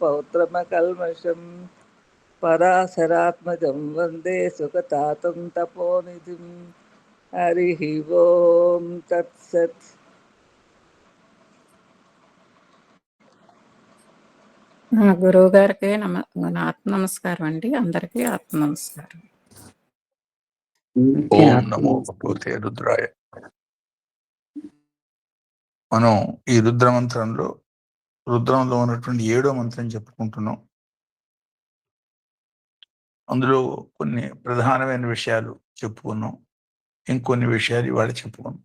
పౌత్రమకల్మషం పరాశరాత్మజం వందే సుఖతాతం తపోనిధిం. హరి ఓం తత్సత్. గురువు గారికి ఆత్మ నమస్కారం అండి. అందరికీ ఆత్మ నమస్కారం. ఓం నమో భగవతే రుద్రాయ. మనం ఈ రుద్రంలో ఉన్నటువంటి 7వ మంత్రం చెప్పుకుంటున్నాం. అందులో కొన్ని ప్రధానమైన విషయాలు చెప్పుకున్నాం, ఇంకొన్ని విషయాలు ఇవాళ చెప్పుకున్నాం.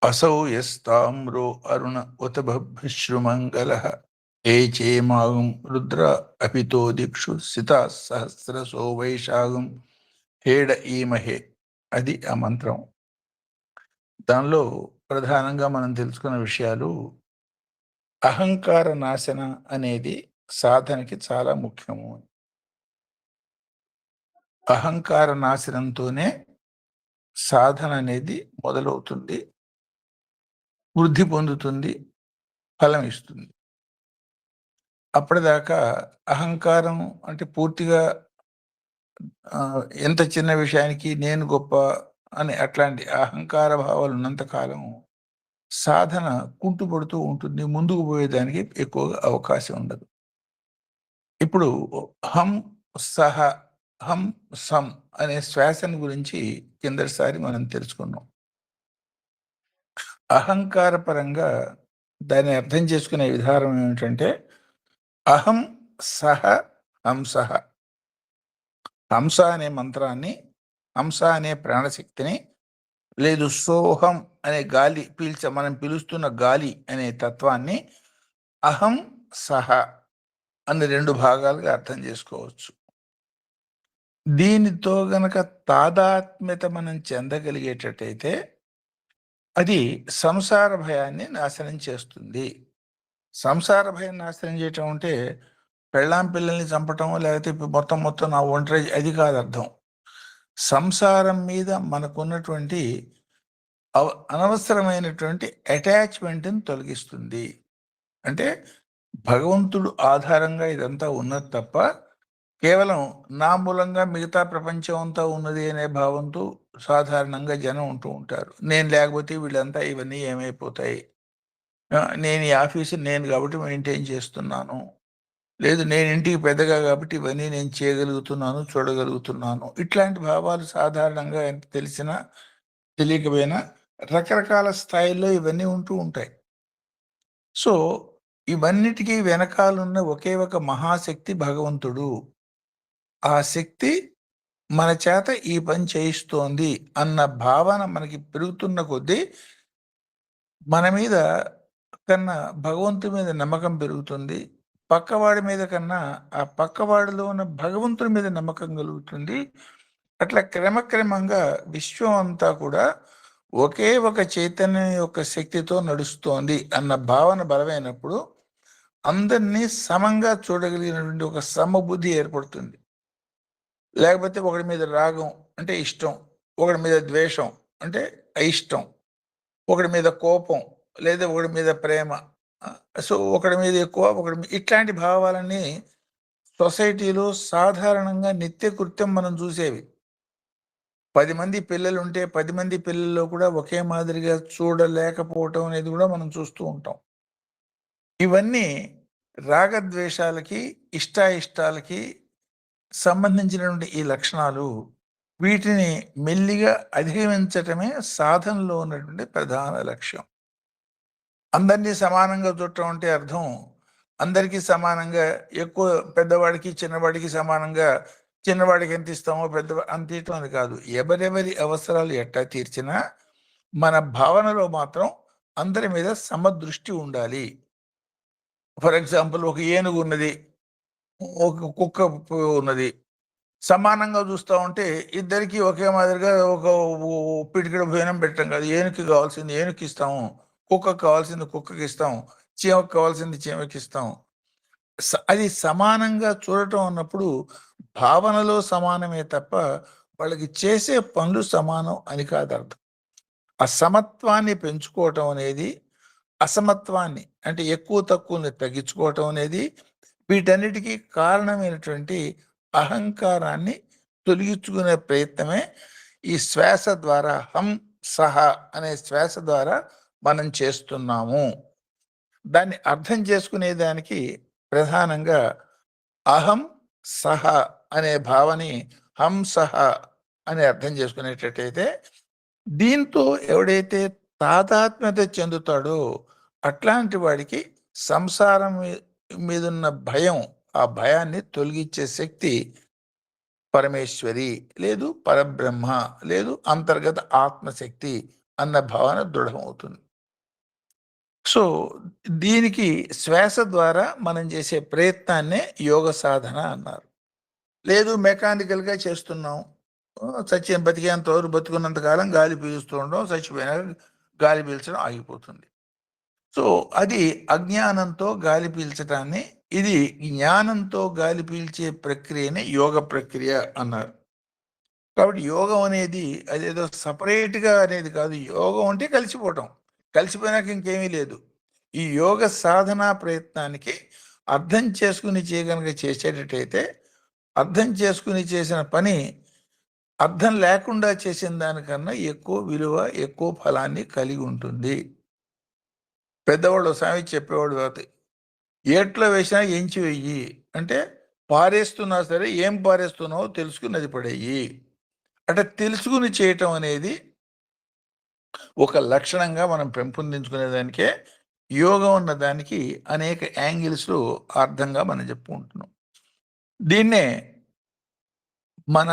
అసౌ యస్తామ్రో అరుణ ఉత బభ్రుమంగళ ఏ చేమాగం రుద్ర అపితో దిక్షు సితా సహస్రసో వైశాగం హేడ ఈమహే. అది ఆ మంత్రం. దానిలో ప్రధానంగా మనం తెలుసుకున్న విషయాలు, అహంకార నాశన అనేది సాధనకి చాలా ముఖ్యము. అహంకార నాశనంతోనే సాధన అనేది మొదలవుతుంది, వృద్ధి పొందుతుంది, ఫలం ఇస్తుంది. అప్పటిదాకా అహంకారం అంటే పూర్తిగా ఎంత చిన్న విషయానికి నేను గొప్ప అని అట్లాంటి అహంకార భావాలు ఉన్నంతకాలం సాధన కుంటుపడుతూ ఉంటుంది, ముందుకు పోయేదానికి ఎక్కువగా అవకాశం ఉండదు. ఇప్పుడు హం సహ హం సం అనే శ్వాసను గురించి కిందటిసారి మనం తెలుసుకున్నాం. అహంకార పరంగా దాన్ని అర్థం చేసుకునే విధానం ఏమిటంటే, అహం సహ హంసః. హంస అనే మంత్రాన్ని, హంస అనే ప్రాణశక్తిని, లేదు సోహం అనే గాలి మనం పిలుస్తున్న గాలి అనే తత్వాన్ని అహం సహ అనే 2 భాగాలుగా అర్థం చేసుకోవచ్చు. దీనితో గనక తాదాత్మ్యత మనం చెందగలిగేటట్టయితే అది సంసార భయాన్ని నాశనం చేస్తుంది. సంసార భయం నాశనం చేయటం అంటే పెళ్ళాం పిల్లల్ని చంపటం, లేకపోతే మొత్తం నా ఒంటరి, అది కాదు అర్థం. సంసారం మీద మనకున్నటువంటి అనవసరమైనటువంటి అటాచ్మెంట్ని తొలగిస్తుంది. అంటే భగవంతుడు ఆధారంగా ఇదంతా ఉన్నది తప్ప కేవలం నా మూలంగా మిగతా ప్రపంచం అంతా ఉన్నది అనే భావంతో సాధారణంగా జనం ఉంటూ ఉంటారు. నేను లేకపోతే వీళ్ళంతా ఇవన్నీ ఏమైపోతాయి, నేను ఈ ఆఫీసు నేను కాబట్టి మెయింటైన్ చేస్తున్నాను, లేదు నేను ఇంటికి పెద్దగా కాబట్టి ఇవన్నీ నేను చేయగలుగుతున్నాను, చూడగలుగుతున్నాను. ఇట్లాంటి భావాలు సాధారణంగా ఎంత తెలిసినా తెలియకపోయినా రకరకాల స్థాయిల్లో ఇవన్నీ ఉంటూ ఉంటాయి. సో ఇవన్నిటికీ వెనకాలన్న ఒకే ఒక మహాశక్తి భగవంతుడు. ఆ శక్తి మన చేత ఈ పని చేయిస్తోంది అన్న భావన మనకి పెరుగుతున్న కొద్దీ మన మీద కన్నా భగవంతుడి మీద నమ్మకం పెరుగుతుంది. పక్కవాడి మీద కన్నా ఆ పక్కవాడిలో ఉన్న భగవంతుడి మీద నమ్మకం కలుగుతుంది. అట్లా క్రమక్రమంగా విశ్వం అంతా కూడా ఒకే ఒక చైతన్యం యొక్క శక్తితో నడుస్తోంది అన్న భావన బలమైనప్పుడు అందరినీ సమంగా చూడగలిగినటువంటి ఒక సమబుద్ధి ఏర్పడుతుంది. లేకపోతే ఒకడి మీద రాగం అంటే ఇష్టం, ఒకడి మీద ద్వేషం అంటే అయిష్టం, ఒకడి మీద కోపం లేదా ఒకడి మీద ప్రేమ, సో ఒకడి మీద ఎక్కువ ఇట్లాంటి భావాలన్నీ సొసైటీలో సాధారణంగా నిత్యకృత్యం మనం చూసేవి. 10 మంది పిల్లలు ఉంటే 10 మంది పిల్లల్లో కూడా ఒకే మాదిరిగా చూడలేకపోవటం అనేది కూడా మనం చూస్తూ ఉంటాం. ఇవన్నీ రాగద్వేషాలకి, ఇష్టాయిష్టాలకి సంబంధించినటువంటి ఈ లక్షణాలు, వీటిని మెల్లిగా అధిగమించటమే సాధనలో ఉన్నటువంటి ప్రధాన లక్ష్యం. అందరినీ సమానంగా చూడటం అంటే అర్థం అందరికీ సమానంగా, ఎక్కువ పెద్దవాడికి చిన్నవాడికి సమానంగా, చిన్నవాడికి ఎంత ఇస్తామో అంత ఇష్టం అని కాదు. ఎవరెవరి అవసరాలు ఎట్టా తీర్చినా మన భావనలో మాత్రం అందరి మీద సమదృష్టి ఉండాలి. ఫర్ ఎగ్జాంపుల్, ఒక ఏనుగు ఉన్నది, ఒక కుక్క ఉన్నది, సమానంగా చూస్తూ ఉంటే ఇద్దరికి ఒకే మాదిరిగా ఒక పిడికిడ భోజనం పెట్టడం కాదు. ఏనుగుకి కావాల్సింది ఏనుగుకి ఇస్తాము, కుక్కకు కావాల్సింది కుక్కకి ఇస్తాం, చీమకు కావాల్సింది చీమకి ఇస్తాం. అది సమానంగా చూడటం అన్నప్పుడు భావనలో సమానమే తప్ప వాళ్ళకి చేసే పనులు సమానం అని కాదు అర్థం. ఆ సమత్వాన్ని పెంచుకోవటం అనేది అసమత్వాన్ని అంటే ఎక్కువ తక్కువని తగ్గించుకోవటం అనేది, వీటన్నిటికీ కారణమైనటువంటి అహంకారాన్ని తొలగించుకునే ప్రయత్నమే ఈ శ్వాస ద్వారా, హం సహ అనే శ్వాస ద్వారా మనం చేస్తున్నాము. దాన్ని అర్థం చేసుకునే దానికి ప్రధానంగా అహం సహ అనే భావని హం సహ అని అర్థం చేసుకునేటట్టయితే, దీంతో ఎవడైతే తాదాత్మ్యత చెందుతాడో అట్లాంటి వాడికి సంసారం మీదున్న భయం, ఆ భయాన్ని తొలగించే శక్తి పరమేశ్వరి లేదు పరబ్రహ్మ లేదు అంతర్గత ఆత్మశక్తి అన్న భావన దృఢమవుతుంది. సో దీనికి శ్వాస ద్వారా మనం చేసే ప్రయత్నాన్నే యోగ సాధన అన్నారు. లేదు మెకానికల్గా చేస్తున్నాం, బతికేంత వరకు బతుకున్నంత కాలం గాలి పీలుస్తూ ఉండడం, చచ్చిపోయినాక గాలి పీల్చడం ఆగిపోతుంది. సో అది అజ్ఞానంతో గాలి పీల్చడాన్ని, ఇది జ్ఞానంతో గాలి పీల్చే ప్రక్రియని యోగ ప్రక్రియ అన్నారు. కాబట్టి యోగం అనేది అదేదో సపరేట్గా అనేది కాదు. యోగం అంటే కలిసిపోవటం, కలిసిపోయినాక ఇంకేమీ లేదు. ఈ యోగ సాధనా ప్రయత్నానికి అర్థం చేసుకుని చేయగనక చేసేటట్టయితే, అర్థం చేసుకుని చేసిన పని అర్థం లేకుండా చేసిన దానికన్నా ఎక్కువ విలువ, ఎక్కువ ఫలాన్ని కలిగి ఉంటుంది. పెద్దవాళ్ళు సామెత చెప్పేవాడు కాదు, ఏట్లో వేసినా ఎంచి వెయ్యి అంటే, పారేస్తున్నా సరే ఏం పారేస్తున్నావో తెలుసుకుని అది పడేయి. అంటే తెలుసుకుని చేయటం అనేది ఒక లక్షణంగా మనం పెంపొందించుకునేదానికే యోగం ఉన్న దానికి అనేక యాంగిల్స్లో అర్థంగా మనం చెప్పుకుంటున్నాం. దీన్నే మన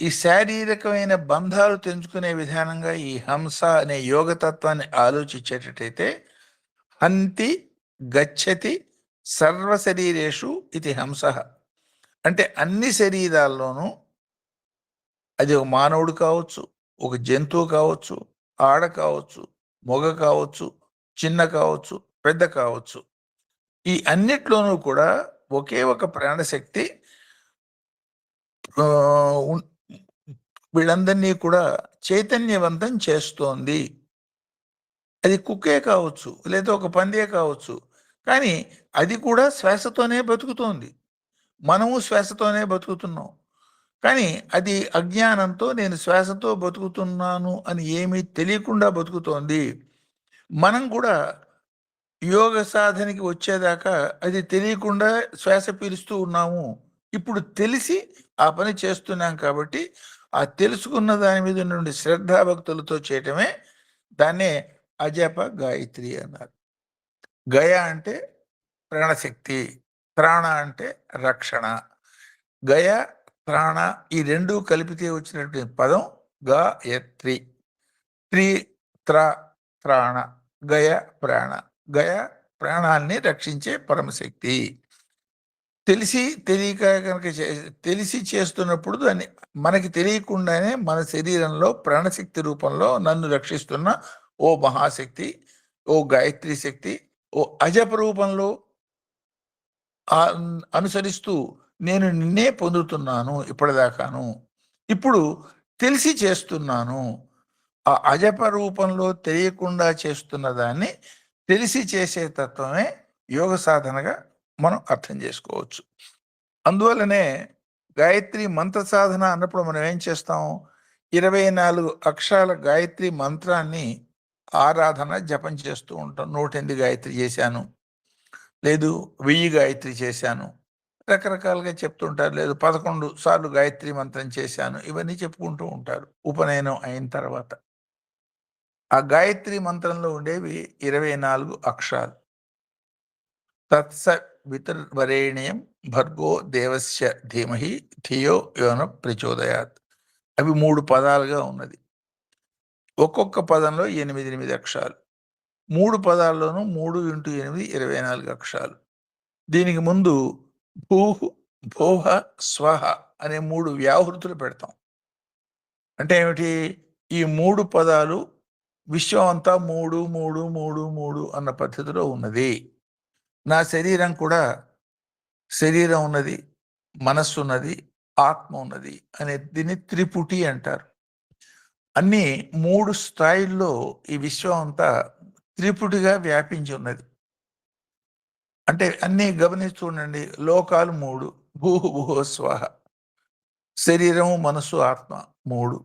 ఈ శారీరకమైన బంధాలు తెంచుకునే విధానంగా ఈ హంస అనే యోగతత్వాన్ని ఆలోచించేటట్టయితే, హంతి గచ్చతి సర్వశరీరేషు ఇది హంస అంటే అన్ని శరీరాల్లోనూ, అది ఒక మానవుడు కావచ్చు, ఒక జంతువు కావచ్చు, ఆడ కావచ్చు, మొగ కావచ్చు, చిన్న కావచ్చు, పెద్ద కావచ్చు, ఈ అన్నిట్లోనూ కూడా ఒకే ఒక ప్రాణశక్తి వీళ్ళందరినీ కూడా చైతన్యవంతం చేస్తోంది. అది కుక్కే కావచ్చు, లేదా ఒక పందే కావచ్చు, కానీ అది కూడా శ్వాసతోనే బతుకుతోంది. మనము శ్వాసతోనే బతుకుతున్నాం. కానీ అది అజ్ఞానంతో నేను శ్వాసతో బతుకుతున్నాను అని ఏమీ తెలియకుండా బతుకుతోంది. మనం కూడా యోగ సాధనకి వచ్చేదాకా అది తెలియకుండా శ్వాస పీలుస్తూ ఉన్నాము. ఇప్పుడు తెలిసి ఆ పని చేస్తున్నాం కాబట్టి, ఆ తెలుసుకున్న దాని మీద నుండి శ్రద్ధాభక్తులతో చేయటమే దాన్నే అజప గాయత్రి అన్నారు. గయ అంటే ప్రాణశక్తి, ప్రాణ అంటే రక్షణ. గయ ప్రాణ ఈ రెండు కలిపితే వచ్చినటువంటి పదం గాయత్రి. త్రి త్ర త్రాణ, గయ ప్రాణ. గయ ప్రాణాన్ని రక్షించే పరమశక్తి. తెలిసి తెలియక కనుక తెలిసి చేస్తున్నప్పుడు దాన్ని మనకి తెలియకుండానే మన శరీరంలో ప్రాణశక్తి రూపంలో నన్ను రక్షిస్తున్న ఓ మహాశక్తి, ఓ గాయత్రి శక్తి, ఓ అజప రూపంలో అనుసరిస్తూ నేను నిన్నే పొందుతున్నాను ఇప్పటిదాకాను, ఇప్పుడు తెలిసి చేస్తున్నాను. ఆ అజప రూపంలో తెలియకుండా చేస్తున్న దాన్ని తెలిసి చేసే తత్వమే యోగ సాధనగా మనం అర్థం చేసుకోవచ్చు. అందువల్లనే గాయత్రి మంత్ర సాధన అన్నప్పుడు మనం ఏం చేస్తాం, 24 అక్షరాల గాయత్రి మంత్రాన్ని ఆరాధన జపం చేస్తూ ఉంటాం. 108 గాయత్రి చేశాను, లేదు 1000 గాయత్రి చేశాను, రకరకాలుగా చెప్తుంటారు. లేదు 11 సార్లు గాయత్రి మంత్రం చేశాను, ఇవన్నీ చెప్పుకుంటూ ఉంటారు ఉపనయనం అయిన తర్వాత. ఆ గాయత్రి మంత్రంలో ఉండేవి 24 అక్షరాలు. తత్స వితుర్వరేణ్యం భర్గో దేవస్య ధీమహి ధియో యోన ప్రచోదయాత్. అవి 3 పదాలుగా ఉన్నది. ఒక్కొక్క పదంలో 8 అక్షరాలు. 3 పదాల్లోనూ 3 × 8 24 అక్షరాలు. దీనికి ముందు భూహ్ భోహ స్వహ అనే 3 వ్యాహృతులు పెడతాం. అంటే ఏమిటి, ఈ 3 పదాలు విశ్వం అంతా 3 3 3 3 అన్న పద్ధతిలో ఉన్నది. నా శరీరం కూడా, శరీరం ఉన్నది, మనస్సు ఉన్నది, ఆత్మ ఉన్నది అనే దీన్ని త్రిపుటి అంటారు. అన్ని 3 స్థాయిల్లో ఈ విశ్వం అంతా త్రిపుటిగా వ్యాపించి ఉన్నది. అంటే అన్నీ గమనిస్తూ ఉండండి. లోకాలు 3, భూః స్వః, శరీరం, మనస్సు, ఆత్మ 3.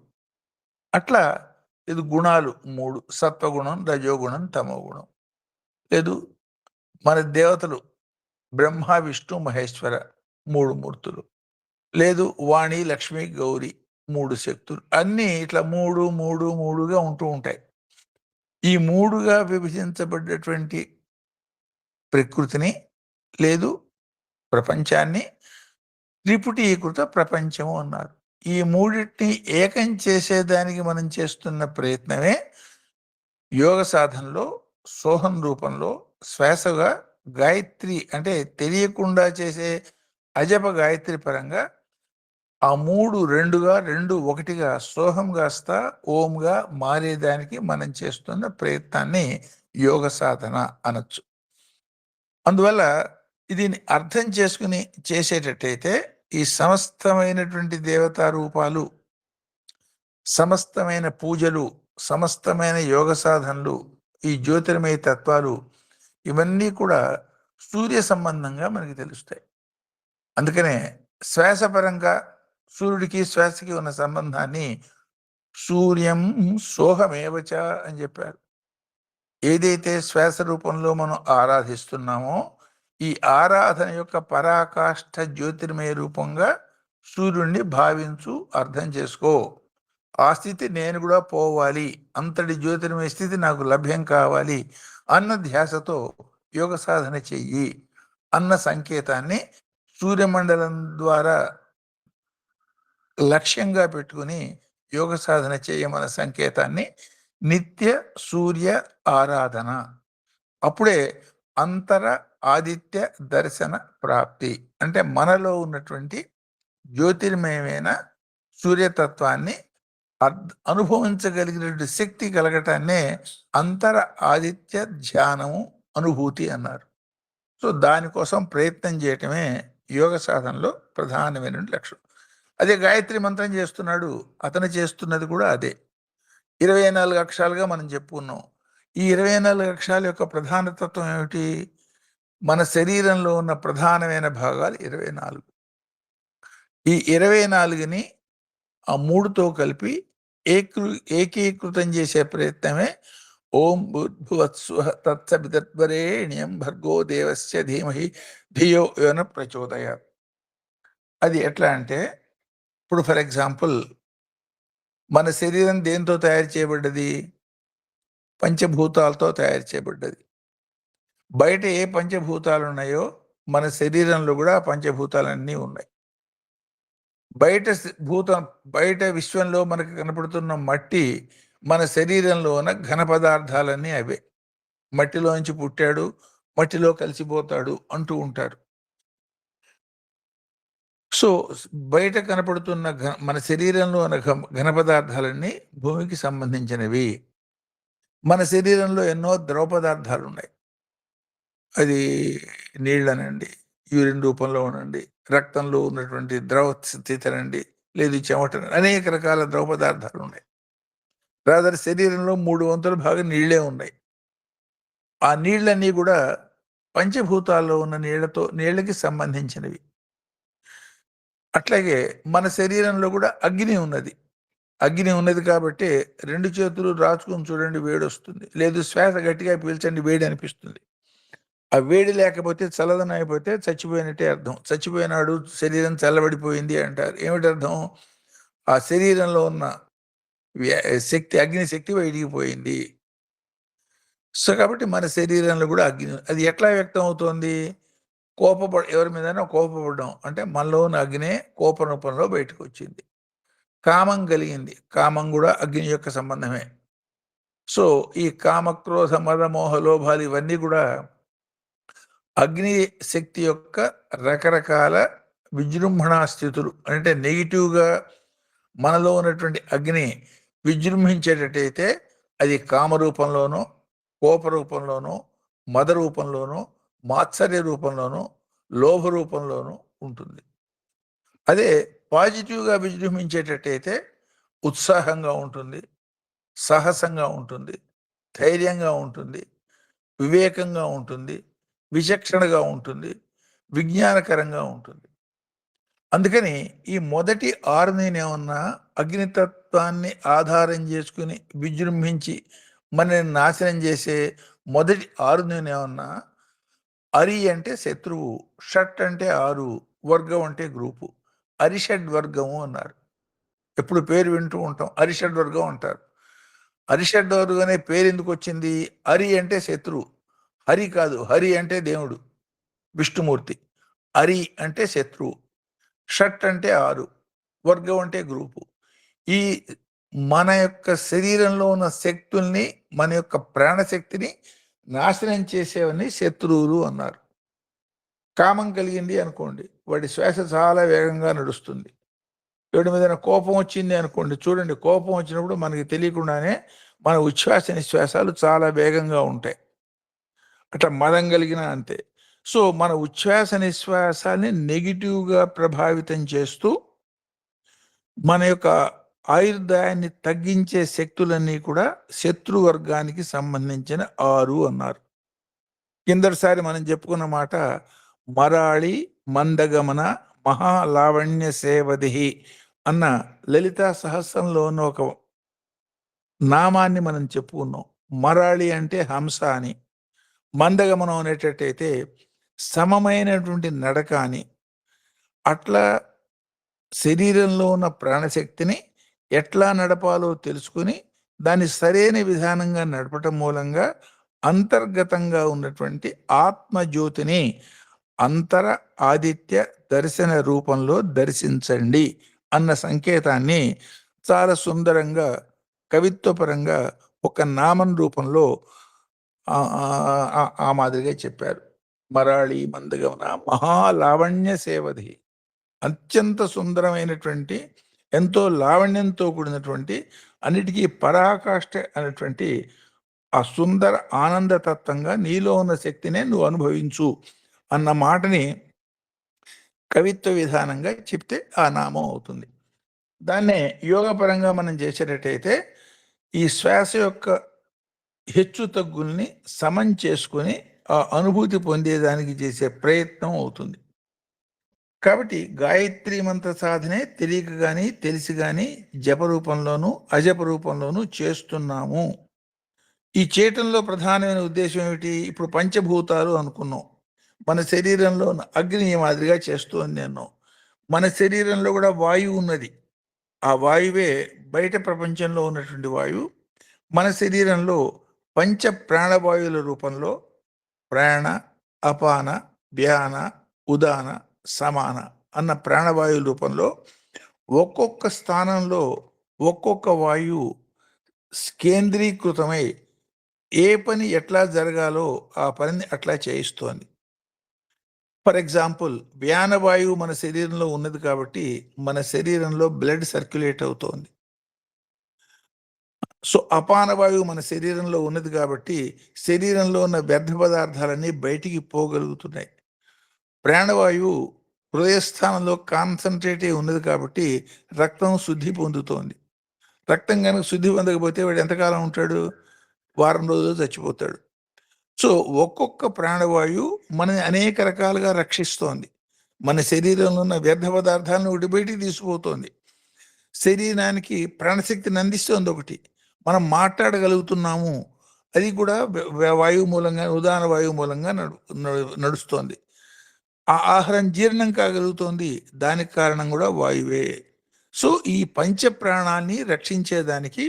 అట్లా ఇది గుణాలు 3, సత్వగుణం, రజోగుణం, తమోగుణం. లేదు మన దేవతలు బ్రహ్మ, విష్ణు, మహేశ్వర 3 మూర్తులు. లేదు వాణి, లక్ష్మి, గౌరి 3 శక్తులు. అన్నీ ఇట్లా 3, 3, 3గా ఉంటూ ఉంటాయి. ఈ 3గా విభజించబడ్డటువంటి ప్రకృతిని లేదు ప్రపంచాన్ని త్రిపుటీకృత ప్రపంచము అన్నారు. ఈ మూడింటిని ఏకం చేసేదానికి మనం చేస్తున్న ప్రయత్నమే యోగ సాధనలో సోహం రూపంలో శ్వాసగా గాయత్రి, అంటే తెలియకుండా చేసే అజప గాయత్రి పరంగా ఆ 3 2గా 2 1గా సోహం కాస్త ఓంగా మారేదానికి మనం చేస్తున్న ప్రయత్నాన్ని యోగ సాధన అనొచ్చు. అందువల్ల దీన్ని అర్థం చేసుకుని చేసేటట్టయితే ఈ సమస్తమైనటువంటి దేవతా రూపాలు, సమస్తమైన పూజలు, సమస్తమైన యోగ సాధనలు, ఈ జ్యోతిర్మయ తత్వాలు ఇవన్నీ కూడా సూర్య సంబంధంగా మనకి తెలుస్తాయి. అందుకనే శ్వాసపరంగా సూర్యుడికి శ్వాసకి ఉన్న సంబంధాన్ని సూర్యం సోహమేవచ అని చెప్పారు. ఏదైతే శ్వాస రూపంలో మనం ఆరాధిస్తున్నామో ఈ ఆరాధన యొక్క పరాకాష్ఠ జ్యోతిర్మయ రూపంగా సూర్యుడిని భావించు, అర్థం చేసుకో. ఆ స్థితి నేను కూడా పోవాలి, అంతటి జ్యోతిర్మయ స్థితి నాకు లభ్యం కావాలి అన్న ధ్యాసతో యోగ సాధన చెయ్యి అన్న సంకేతాన్ని సూర్యమండలం ద్వారా లక్ష్యంగా పెట్టుకుని యోగ సాధన చేయమన్న సంకేతాన్ని నిత్య సూర్య ఆరాధన. అప్పుడే అంతర ఆదిత్య దర్శన ప్రాప్తి, అంటే మనలో ఉన్నటువంటి జ్యోతిర్మయమైన సూర్యతత్వాన్ని అనుభవించగలిగినటువంటి శక్తి కలగటాన్నే అంతర ఆదిత్య ధ్యానము, అనుభూతి అన్నారు. సో దానికోసం ప్రయత్నం చేయటమే యోగ సాధనలో ప్రధానమైన లక్ష్యం. అదే గాయత్రి మంత్రం చేస్తున్నాడు, అతను చేస్తున్నది కూడా అదే. 24 అక్షరాలుగా మనం చెప్పుకున్నాం. ఈ 24 అక్షరాల యొక్క ప్రధాన తత్వం ఏమిటి? మన శరీరంలో ఉన్న ప్రధానమైన భాగాలు 24. ఈ 24ని ఆ 3తో కలిపి ఏకీకృతం చేసే ప్రయత్నమే ఓం భూర్భువస్సుః తత్సవితుర్వరేణ్యం భర్గో దేవస్య ధీమహి ధియో యోన ప్రచోదయాత్. అది ఎట్లా అంటే, ఇప్పుడు ఫర్ ఎగ్జాంపుల్ మన శరీరం దేంతో తయారు చేయబడ్డది? పంచభూతాలతో తయారు చేయబడ్డది. బయట ఏ పంచభూతాలు ఉన్నాయో మన శరీరంలో కూడా పంచభూతాలన్నీ ఉన్నాయి. బయట విశ్వంలో మనకు కనపడుతున్న మట్టి మన శరీరంలో ఉన్న ఘన పదార్థాలన్నీ అవే. మట్టిలోంచి పుట్టాడు, మట్టిలో కలిసిపోతాడు అంటూ ఉంటారు. సో బయట కనపడుతున్న మన శరీరంలో ఉన్న ఘన పదార్థాలన్నీ భూమికి సంబంధించినవి. మన శరీరంలో ఎన్నో ద్రవ పదార్థాలు ఉన్నాయి. అది నీళ్ళనండి, యూరిన్ రూపంలో ఉనండి, రక్తంలో ఉన్నటువంటి ద్రవ స్థితినండి, లేదు చెమట, అనేక రకాల ద్రవ పదార్థాలు ఉన్నాయి. రాదర్ శరీరంలో 3/4 భాగం నీళ్లే ఉన్నాయి. ఆ నీళ్ళన్నీ కూడా పంచభూతాల్లో ఉన్న నీళ్ళకి సంబంధించినవి. అట్లాగే మన శరీరంలో కూడా అగ్ని ఉన్నది. అగ్ని ఉన్నది కాబట్టి 2 చేతులు రాచుకుని చూడండి, వేడి వస్తుంది. లేదు శ్వాస గట్టిగా పీల్చండి, వేడి అనిపిస్తుంది. ఆ వేడి లేకపోతే, చల్లదనం అయిపోతే చచ్చిపోయినట్టే అర్థం. చచ్చిపోయినాడు, శరీరం చల్లబడిపోయింది అంటారు. ఏమిటి అర్థం? ఆ శరీరంలో ఉన్న శక్తి, అగ్ని శక్తి బయటికి పోయింది. సో కాబట్టి మన శరీరంలో కూడా అగ్ని, అది ఎట్లా వ్యక్తం అవుతోంది? ఎవరి మీదైనా కోపపడడం అంటే మనలో ఉన్న అగ్నే కోప రూపంలో బయటకు వచ్చింది. కామం కలిగింది, కామం కూడా అగ్ని యొక్క సంబంధమే. సో ఈ కామ, క్రోధ, మద, మోహ, లోభాలు ఇవన్నీ కూడా అగ్ని శక్తి యొక్క రకరకాల విజృంభణా స్థితులు. అంటే నెగిటివ్గా మనలో ఉన్నటువంటి అగ్ని విజృంభించేటట్టయితే అది కామ రూపంలోనూ, కోప రూపంలోనూ, మద రూపంలోనూ, మాత్సర్య రూపంలోనూ, లోభ రూపంలోనూ ఉంటుంది. అదే పాజిటివ్గా విజృంభించేటట్టయితే ఉత్సాహంగా ఉంటుంది, సాహసంగా ఉంటుంది, ధైర్యంగా ఉంటుంది, వివేకంగా ఉంటుంది, విచక్షణగా ఉంటుంది, విజ్ఞానకరంగా ఉంటుంది. అందుకని ఈ మొదటి 6 నేనేమన్నా అగ్నితత్వాన్ని ఆధారం చేసుకుని విజృంభించి మనల్ని నాశనం చేసే మొదటి 6 నేనేమన్నా అరి అంటే శత్రువు, షట్ అంటే 6, వర్గం అంటే గ్రూపు. అరిషడ్ వర్గము అన్నారు. ఎప్పుడు పేరు వింటూ ఉంటాం, అరిషడ్ వర్గం అంటారు. అరిషడ్ వర్గం అనే పేరు ఎందుకు వచ్చింది? అరి అంటే శత్రువు, హరి కాదు, హరి అంటే దేవుడు విష్ణుమూర్తి. అరి అంటే శత్రువు, షట్ అంటే 6, వర్గం అంటే గ్రూపు. ఈ మన యొక్క శరీరంలో ఉన్న శక్తుల్ని, మన యొక్క ప్రాణశక్తిని నాశనం చేసేవని శత్రువులు అన్నారు. కామం కలిగింది అనుకోండి, వాడి శ్వాస చాలా వేగంగా నడుస్తుంది. ఎవడి మీద కోపం వచ్చింది అనుకోండి, చూడండి, కోపం వచ్చినప్పుడు మనకి తెలియకుండానే మన ఉచ్ఛ్వాస నిశ్వాసాలు చాలా వేగంగా ఉంటాయి. అట్లా మదం కలిగిన అంతే. సో మన ఉచ్ఛ్వాస నిశ్వాసాన్ని నెగిటివ్గా ప్రభావితం చేస్తూ మన యొక్క ఆయుర్దాయాన్ని తగ్గించే శక్తులన్నీ కూడా శత్రువర్గానికి సంబంధించిన 6 అన్నారు. కిందటిసారి మనం చెప్పుకున్న మాట మరాళి మందగమన మహాలావణ్య సేవదిహి అన్న లలితా సహస్రంలో ఉన్న ఒక నామాన్ని మనం చెప్పుకున్నాం. మరాళి అంటే హంస అని, మందగమనం అనేటట్టయితే సమమైనటువంటి నడక అని. అట్లా శరీరంలో ఉన్న ప్రాణశక్తిని ఎట్లా నడపాలో తెలుసుకుని దాన్ని సరైన విధానంగా నడపటం మూలంగా అంతర్గతంగా ఉన్నటువంటి ఆత్మజ్యోతిని అంతర ఆదిత్య దర్శన రూపంలో దర్శించండి అన్న సంకేతాన్ని చాలా సుందరంగా కవిత్వపరంగా ఒక నామం రూపంలో ఆ మాదిరిగా చెప్పారు. మరాళి మందగమన మహాలావణ్య సేవది, అత్యంత సుందరమైనటువంటి, ఎంతో లావణ్యంతో కూడినటువంటి, అన్నిటికీ పరాకాష్ఠ అనేటువంటి ఆ సుందర ఆనందతత్వంగా నీలో ఉన్న శక్తినే నువ్వు అనుభవించు అన్న మాటని కవిత్వ విధానంగా చెప్తే ఆ నామం అవుతుంది. దాన్నే యోగపరంగా మనం చేసేటట్టయితే ఈ శ్వాస యొక్క హెచ్చు తగ్గుల్ని సమం చేసుకుని ఆ అనుభూతి పొందేదానికి చేసే ప్రయత్నం అవుతుంది. కాబట్టి గాయత్రి మంత్ర సాధనే తెలియక కానీ తెలిసి కానీ జప రూపంలోనూ అజప రూపంలోనూ చేస్తున్నాము. ఈ చేయటంలో ప్రధానమైన ఉద్దేశం ఏమిటి? ఇప్పుడు పంచభూతాలు అనుకున్నాం, మన శరీరంలో అగ్ని మాదిరిగా చేస్తుంది అన్నాం. మన శరీరంలో కూడా వాయువు ఉన్నది. ఆ వాయువే బయట ప్రపంచంలో ఉన్నటువంటి వాయువు మన శరీరంలో పంచ ప్రాణవాయువుల రూపంలో ప్రాణ, అపాన, వ్యాన, ఉదాన, సమాన అన్న ప్రాణవాయువుల రూపంలో ఒక్కొక్క స్థానంలో ఒక్కొక్క వాయువు కేంద్రీకృతమై ఏ పని ఎట్లా జరగాలో ఆ పనిని అట్లా చేయిస్తోంది. ఫర్ ఎగ్జాంపుల్, వ్యానవాయువు మన శరీరంలో ఉన్నది కాబట్టి మన శరీరంలో బ్లడ్ సర్క్యులేట్ అవుతోంది. సో అపానవాయువు మన శరీరంలో ఉన్నది కాబట్టి శరీరంలో ఉన్న వ్యర్థ పదార్థాలన్నీ బయటికి పోగలుగుతున్నాయి. ప్రాణవాయువు హృదయస్థానంలో కాన్సన్ట్రేట్ అయి ఉన్నది కాబట్టి రక్తం శుద్ధి పొందుతోంది. రక్తం కనుక శుద్ధి పొందకపోతే వాడు ఎంతకాలం ఉంటాడు? వారం రోజులు చచ్చిపోతాడు. సో ఒక్కొక్క ప్రాణవాయువు మనని అనేక రకాలుగా రక్షిస్తోంది. మన శరీరంలో ఉన్న వ్యర్థ పదార్థాలను ఒకటి బయటికి తీసుకుపోతోంది. శరీరానికి ప్రాణశక్తిని అందిస్తోంది ఒకటి. మనం మాట్లాడగలుగుతున్నాము, అది కూడా వాయువు మూలంగా, ఉదాహరణ వాయువు మూలంగా నడుస్తోంది. ఆ ఆహారం జీర్ణం కాగలుగుతోంది, దానికి కారణం కూడా వాయువే. సో ఈ పంచ ప్రాణాన్ని రక్షించేదానికి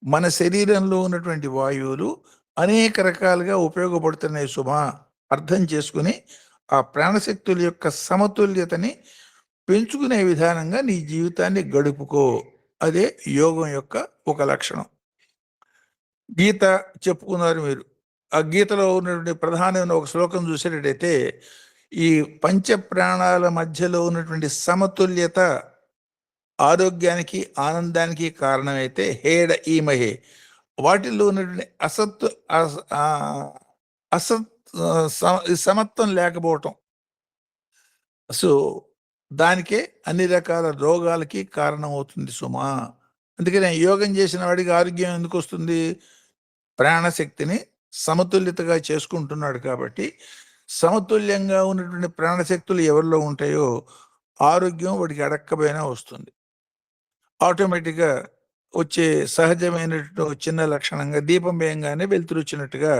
మన శరీరంలో ఉన్నటువంటి వాయువులు అనేక రకాలుగా ఉపయోగపడుతున్నాయి సుమా. అర్థం చేసుకుని ఆ ప్రాణశక్తుల యొక్క సమతుల్యతని పెంచుకునే విధానంగా నీ జీవితాన్ని గడుపుకో. అదే యోగం యొక్క ఒక లక్షణం. గీత చెప్పుకున్నారు మీరు. ఆ గీతలో ఉన్నటువంటి ప్రధానమైన ఒక శ్లోకం చూసేటట్టయితే ఈ పంచ ప్రాణాల మధ్యలో ఉన్నటువంటి సమతుల్యత ఆరోగ్యానికి ఆనందానికి కారణమైతే హేడ ఈమహే, వాటిల్లో ఉన్నటువంటి సమత్వం లేకపోవటం, సో దానికే అన్ని రకాల రోగాలకి కారణం అవుతుంది సుమా. అందుకని యోగం చేసిన వాడికి ఆరోగ్యం ఎందుకు వస్తుంది? ప్రాణశక్తిని సమతుల్యతగా చేసుకుంటున్నాడు. కాబట్టి సమతుల్యంగా ఉన్నటువంటి ప్రాణశక్తులు ఎవరిలో ఉంటాయో ఆరోగ్యం వాడికి అడక్కబోయినా వస్తుంది. ఆటోమేటిక్గా వచ్చే సహజమైనటువంటి చిన్న లక్షణంగా దీపం వేయంగానే వెలుతురు వచ్చినట్టుగా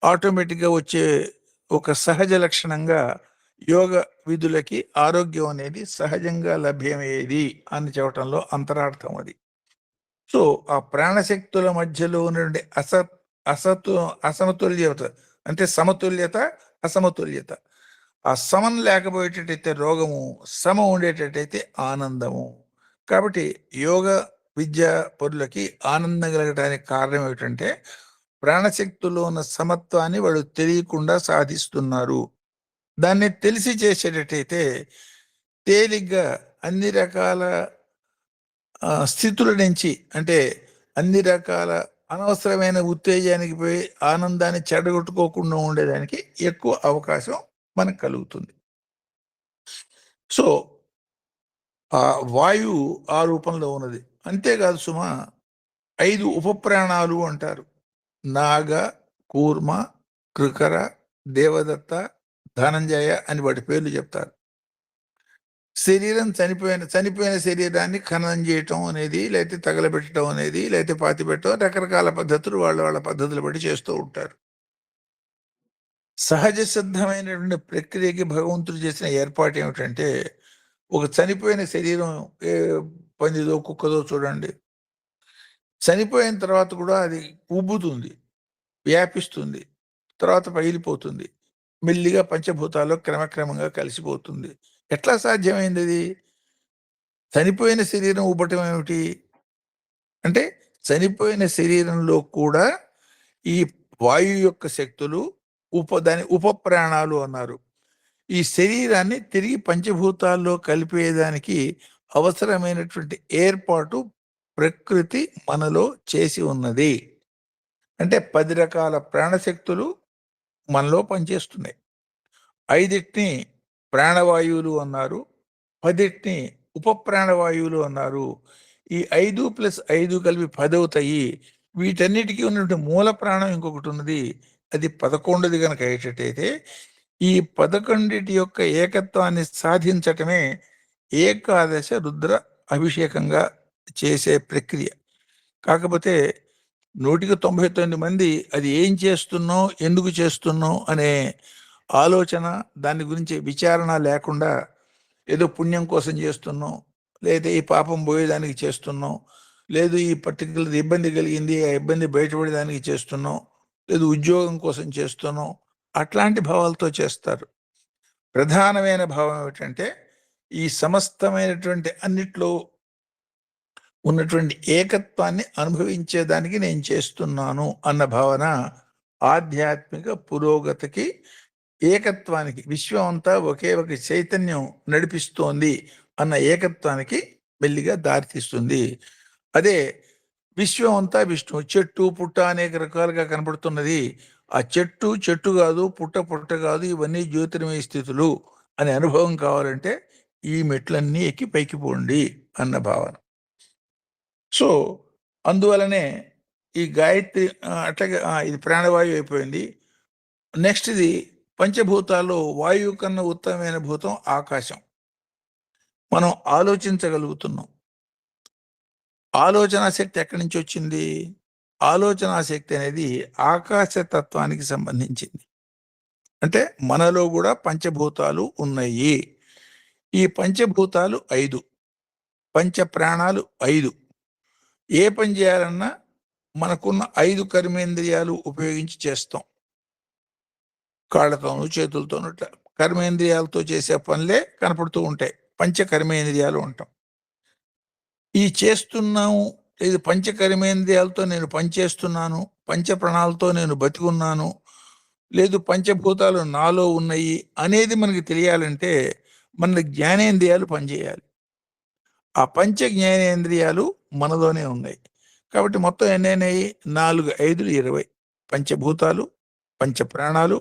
ఆటోమేటిక్గా వచ్చే ఒక సహజ లక్షణంగా యోగ విధులకి ఆరోగ్యం అనేది సహజంగా లభ్యమయ్యేది అని చెప్పటంలో అంతరార్థం అది. సో ఆ ప్రాణశక్తుల మధ్యలో ఉన్నటువంటి అసమతుల్యత, అంటే సమతుల్యత, అసమతుల్యత, ఆ సమం లేకపోయేటట్టయితే రోగము, సమం ఉండేటట్టయితే ఆనందము. కాబట్టి యోగ విద్య పరులకి ఆనందం కలగడానికి కారణం ఏమిటంటే ప్రాణశక్తుల్లో ఉన్న సమత్వాన్ని వాళ్ళు తెలియకుండా సాధిస్తున్నారు. దాన్ని తెలిసి చేసేటట్టయితే తేలిగ్గా అన్ని రకాల స్థితుల నుంచి, అంటే అన్ని రకాల అనవసరమైన ఉత్తేజానికి పోయి ఆనందాన్ని చెడగొట్టుకోకుండా ఉండేదానికి ఎక్కువ అవకాశం మనకు కలుగుతుంది. సో ఆ వాయువు ఆ రూపంలో ఉన్నది. అంతేకాదు సుమా, 5 ఉపప్రాణాలు అంటారు. నాగ, కూర్మ, కృకర, దేవదత్త, ధనంజయ అని వాటి పేర్లు చెప్తారు. శరీరం చనిపోయిన శరీరాన్ని ఖననం చేయటం అనేది, లేకపోతే తగలబెట్టడం అనేది, లేకపోతే పాతిపెట్టడం, రకరకాల పద్ధతులు వాళ్ళ పద్ధతులు బట్టి చేస్తూ ఉంటారు. సహజ సిద్ధమైనటువంటి ప్రక్రియకి భగవంతుడు చేసిన ఏర్పాటు ఏమిటంటే, ఒక చనిపోయిన శరీరం పందిదో కుక్కదో చూడండి, చనిపోయిన తర్వాత కూడా అది ఉబ్బుతుంది, వ్యాపిస్తుంది, తర్వాత పగిలిపోతుంది, మెల్లిగా పంచభూతాల్లో క్రమక్రమంగా కలిసిపోతుంది. ఎట్లా సాధ్యమైంది అది? చనిపోయిన శరీరం ఉబ్బటం ఏమిటి అంటే, చనిపోయిన శరీరంలో కూడా ఈ వాయు యొక్క శక్తులు దాని ఉపప్రాణాలు అన్నారు. ఈ శరీరాన్ని తిరిగి పంచభూతాల్లో కలిపేదానికి అవసరమైనటువంటి ఏర్పాటు ప్రకృతి మనలో చేసి ఉన్నది. అంటే 10 రకాల ప్రాణశక్తులు మనలో పనిచేస్తున్నాయి. 5టిని ప్రాణవాయువులు అన్నారు, 10టిని ఉపప్రాణవాయువులు అన్నారు. ఈ 5+5 కలిపి 10 అవుతాయి. వీటన్నిటికీ ఉన్నటువంటి మూల ప్రాణం ఇంకొకటి ఉన్నది, అది 11ది కనుక అయ్యేటట్టయితే ఈ 11 యొక్క ఏకత్వాన్ని సాధించటమే ఏకాదశ రుద్ర అభిషేకంగా చేసే ప్రక్రియ. కాకపోతే 199 మంది అది ఏం చేస్తున్నాం, ఎందుకు చేస్తున్నాం అనే ఆలోచన, దాని గురించి విచారణ లేకుండా ఏదో పుణ్యం కోసం చేస్తున్నాం, లేదా ఈ పాపం పోయేదానికి చేస్తున్నాం, లేదు ఈ పర్టికులర్ ఇబ్బంది కలిగింది, ఆ ఇబ్బంది బయటపడేదానికి చేస్తున్నాం, లేదు ఉద్యోగం కోసం చేస్తున్నాం, అట్లాంటి భావాలతో చేస్తారు. ప్రధానమైన భావం ఏమిటంటే, ఈ సమస్తమైనటువంటి అన్నిట్లో ఉన్నటువంటి ఏకత్వాన్ని అనుభవించేదానికి నేను చేస్తున్నాను అన్న భావన ఆధ్యాత్మిక పురోగతికి, ఏకత్వానికి, విశ్వం అంతా ఒకే ఒక చైతన్యం నడిపిస్తోంది అన్న ఏకత్వానికి మెల్లిగా దారితీస్తుంది. అదే విశ్వం అంతా విష్ణు, చెట్టు పుట్ట అనేక రకాలుగా కనబడుతున్నది. ఆ చెట్టు కాదు, పుట్ట కాదు, ఇవన్నీ జ్యోతిర్మయ స్థితులు అనే అనుభవం కావాలంటే ఈ మెట్లన్నీ ఎక్కి పైకి పోండి అన్న భావన. సో అందువలనే ఈ గాయత్రి అట్లాగే ఇది ప్రాణవాయువు అయిపోయింది. నెక్స్ట్ ఇది పంచభూతాల్లో వాయువు కన్నా ఉత్తమమైన భూతం ఆకాశం. మనం ఆలోచించగలుగుతున్నాం. ఆలోచనా శక్తి ఎక్కడి నుంచి వచ్చింది? ఆలోచనా శక్తి అనేది ఆకాశ తత్వానికి సంబంధించింది. అంటే మనలో కూడా పంచభూతాలు ఉన్నాయి. ఈ పంచభూతాలు 5, పంచ ప్రాణాలు 5. ఏ పని చేయాలన్నా మనకున్న 5 కర్మేంద్రియాలు ఉపయోగించి చేస్తాం. కాళ్ళతోనూ చేతులతోనూ కర్మేంద్రియాలతో చేసే పనులే కనపడుతూ ఉంటాయి, పంచ కర్మేంద్రియాలు అంటాం. ఈ చేస్తున్నాము, ఇది పంచ కర్మేంద్రియాలతో నేను పనిచేస్తున్నాను, పంచ ప్రాణాలతో నేను బతికున్నాను, లేదు పంచభూతాలు నాలో ఉన్నాయి అనేది మనకి తెలియాలంటే మన జ్ఞానేంద్రియాలు పనిచేయాలి. ఆ పంచ జ్ఞానేంద్రియాలు మనలోనే ఉన్నాయి. కాబట్టి మొత్తం ఎన్నైనాయి? 4, 5, 20. పంచభూతాలు, పంచ ప్రాణాలు,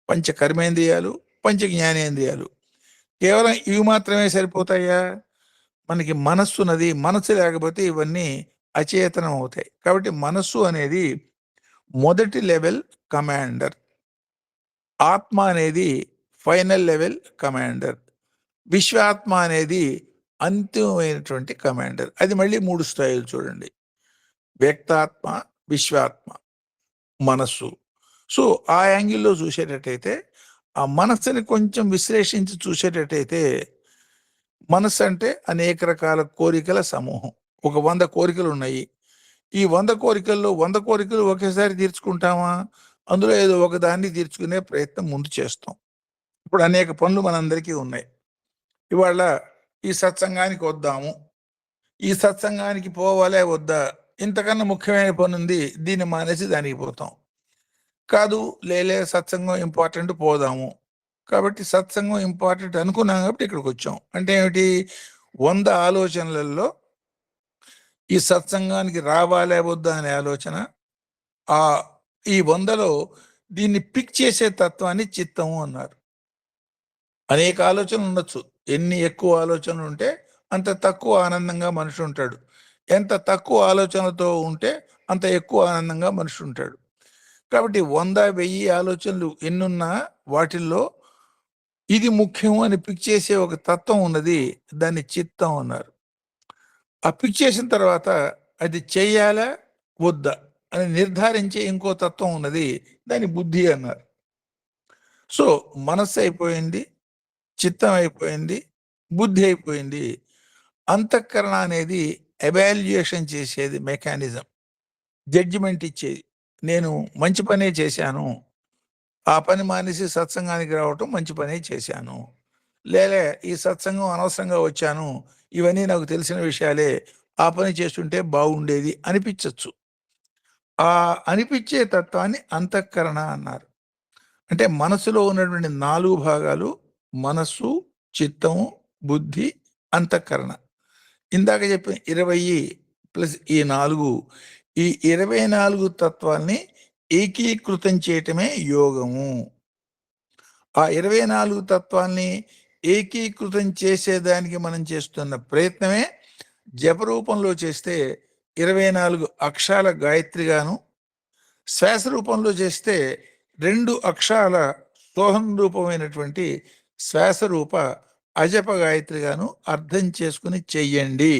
పంచ కర్మేంద్రియాలు, పంచ జ్ఞానేంద్రియాలు. కేవలం ఇవి మాత్రమే సరిపోతాయా? మనకి మనస్సు ఉన్నది. మనస్సు లేకపోతే ఇవన్నీ అచేతనం అవుతాయి. కాబట్టి మనస్సు అనేది మొదటి లెవెల్ కమాండర్. ఆత్మ అనేది ఫైనల్ లెవెల్ కమాండర్. విశ్వాత్మ అనేది అంతిమమైనటువంటి కమాండర్. అది మళ్ళీ 3 స్థాయిలు చూడండి. వ్యక్తాత్మ, విశ్వాత్మ, మనస్సు. సో ఆ యాంగిల్లో చూసేటట్టయితే, ఆ మనస్సుని కొంచెం విశ్లేషించి చూసేటట్టయితే, మనస్సు అంటే అనేక రకాల కోరికల సమూహం. ఒక 100 కోరికలు ఉన్నాయి. ఈ 100 కోరికల్లో 100 కోరికలు ఒకేసారి తీర్చుకుంటామా? అందులో ఏదో ఒకదాన్ని తీర్చుకునే ప్రయత్నం ముందు చేస్తాం. ఇప్పుడు అనేక పనులు మనందరికీ ఉన్నాయి. ఇవాళ ఈ సత్సంగానికి వద్దాము, ఈ సత్సంగానికి పోవాలే వద్దా, ఇంతకన్నా ముఖ్యమైన పని ఉంది, దీన్ని మానేసి దానికి పోతాం. కాదు, లేలే సత్సంగం ఇంపార్టెంట్, పోదాము. కాబట్టి సత్సంగం ఇంపార్టెంట్ అనుకున్నాం కాబట్టి ఇక్కడికి వచ్చాం. అంటే ఏమిటి? 100 ఆలోచనలలో ఈ సత్సంగానికి రావాలే వద్దా అనే ఆలోచన, ఈ 100లో దీన్ని పిక్ చేసే తత్వాన్ని చిత్తము అన్నారు. అనేక ఆలోచనలు ఉండొచ్చు. ఎన్ని ఎక్కువ ఆలోచనలు ఉంటే అంత తక్కువ ఆనందంగా మనిషి ఉంటాడు. ఎంత తక్కువ ఆలోచనలతో ఉంటే అంత ఎక్కువ ఆనందంగా మనిషి ఉంటాడు. కాబట్టి 100, 1000 ఆలోచనలు ఎన్నున్నా వాటిల్లో ఇది ముఖ్యం అని పిక్ చేసే ఒక తత్వం ఉన్నది, దాన్ని చిత్తం అన్నారు. ఆ పిక్ చేసిన తర్వాత అది చెయ్యాలా వద్దా అని నిర్ధారించే ఇంకో తత్వం ఉన్నది, దాని బుద్ధి అన్నారు. సో మనస్సు అయిపోయింది, చిత్తం అయిపోయింది, బుద్ధి అయిపోయింది. అంతఃకరణ అనేది ఎవాల్యుయేషన్ చేసేది మెకానిజం, జడ్జిమెంట్ ఇచ్చేది. నేను మంచి పనే చేశాను, ఆ పని మానేసి సత్సంగానికి రావటం మంచి పనే చేశాను, లేలే ఈ సత్సంగం అనవసరంగా వచ్చాను, ఇవన్నీ నాకు తెలిసిన విషయాలే, ఆ పని చేస్తుంటే బాగుండేది అనిపించవచ్చు. ఆ అనిపించే తత్వాన్ని అంతఃకరణ అన్నారు. అంటే మనసులో ఉన్నటువంటి 4 భాగాలు మనస్సు, చిత్తము, బుద్ధి, అంతఃకరణ. ఇందాక చెప్పిన 20 ప్లస్ ఈ 4, ఈ 24 తత్వాల్ని ఏకీకృతం చేయటమే యోగము. ఆ 24 తత్వాల్ని ఏకీకృతం చేసేదానికి మనం చేస్తున్న ప్రయత్నమే జపరూపంలో చేస్తే 24 అక్షరాల గాయత్రిగాను, శ్వాస రూపంలో చేస్తే 2 అక్షరాల సోహం రూపమైనటువంటి శ్వాస రూప అజప గాయత్రిగాను అర్థం చేసుకుని చెయ్యండి.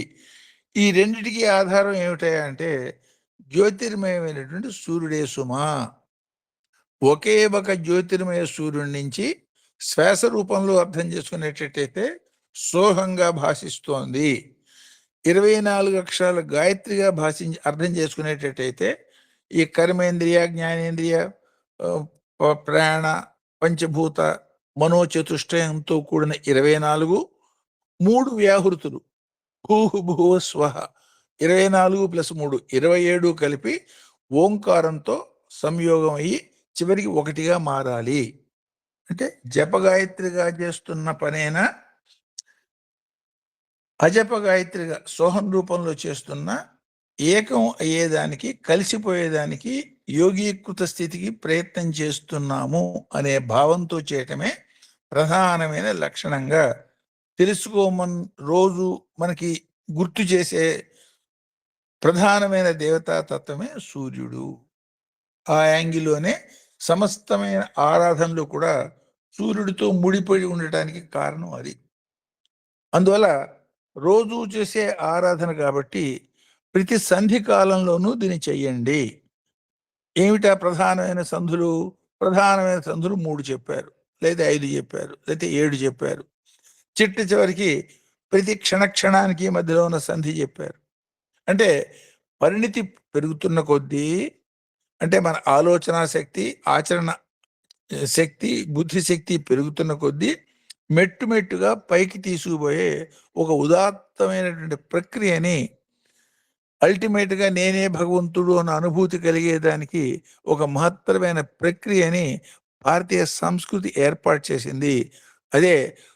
ఈ రెండిటికి ఆధారం ఏమిటా అంటే జ్యోతిర్మయమైనటువంటి సూర్యుడే సుమా. ఒకే ఒక జ్యోతిర్మయ సూర్యుడి నుంచి శ్వాస రూపంలో అర్థం చేసుకునేటట్టయితే సోహంగా భాషిస్తోంది. 24 అక్షరాల గాయత్రిగా అర్థం చేసుకునేటట్టయితే ఈ కర్మేంద్రియ, జ్ఞానేంద్రియ, ప్రాణ, పంచభూత, మనోచతుష్టయంతో కూడిన 24, 3 వ్యాహృతులు భూహు భువ స్వహ 24 ప్లస్ 3 27 కలిపి ఓంకారంతో సంయోగం అయ్యి చివరికి ఒకటిగా మారాలి. అంటే జపగాయత్రిగా చేస్తున్న పనైనా అజప గాయత్రిగా సోహం రూపంలో చేస్తున్న ఏకం అయ్యేదానికి, కలిసిపోయేదానికి, యోగీకృత స్థితికి ప్రయత్నం చేస్తున్నాము అనే భావంతో చేయటమే ప్రధానమైన లక్షణంగా తెలుసుకోమని రోజు మనకి గుర్తు చేసే ప్రధానమైన దేవతా తత్వమే సూర్యుడు. ఆ యాంగిల్లోనే సమస్తమైన ఆరాధనలు కూడా సూర్యుడితో ముడిపడి ఉండటానికి కారణం అది. అందువల్ల రోజు చేసే ఆరాధన కాబట్టి ప్రతి సంధి కాలంలోనూ దీన్ని చెయ్యండి. ఏమిటా ప్రధానమైన సంధులు? ప్రధానమైన సంధులు 3 చెప్పారు, లేదా 5 చెప్పారు, లేదా 7 చెప్పారు. చివరికి ప్రతి క్షణానికి మధ్యలో ఉన్న సంధి చెప్పారు. అంటే పరిణితి పెరుగుతున్న కొద్దీ, అంటే మన ఆలోచన శక్తి, ఆచరణ శక్తి, బుద్ధి శక్తి పెరుగుతున్న కొద్దీ మెట్టుగా పైకి తీసుకుపోయే ఒక ఉదాత్తమైనటువంటి ప్రక్రియని, అల్టిమేట్గా నేనే భగవంతుడు అన్న అనుభూతి కలిగేదానికి ఒక మహత్తరమైన ప్రక్రియని భారతీయ సంస్కృతి ఏర్పాటు చేసింది. అదే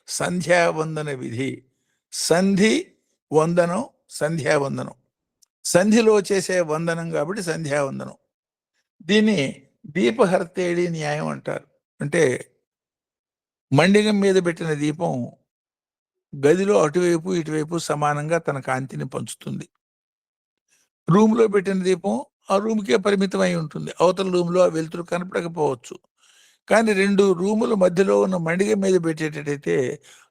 సంధ్యావందన విధి. సంధి వందనం, సంధ్యావందనం. సంధిలో చేసే వందనం కాబట్టి సంధ్యావందనం. దీన్ని దీపహర్తేడి న్యాయం అంటారు. అంటే మండిగం మీద పెట్టిన దీపం గదిలో అటువైపు ఇటువైపు సమానంగా తన కాంతిని పంచుతుంది. రూమ్లో పెట్టిన దీపం ఆ రూమ్కే పరిమితం అయి ఉంటుంది. అవతల రూమ్లో ఆ వెలుతురు కనపడకపోవచ్చు. కానీ 2 రూముల మధ్యలో ఉన్న మడిగ మీద పెట్టేటట్టయితే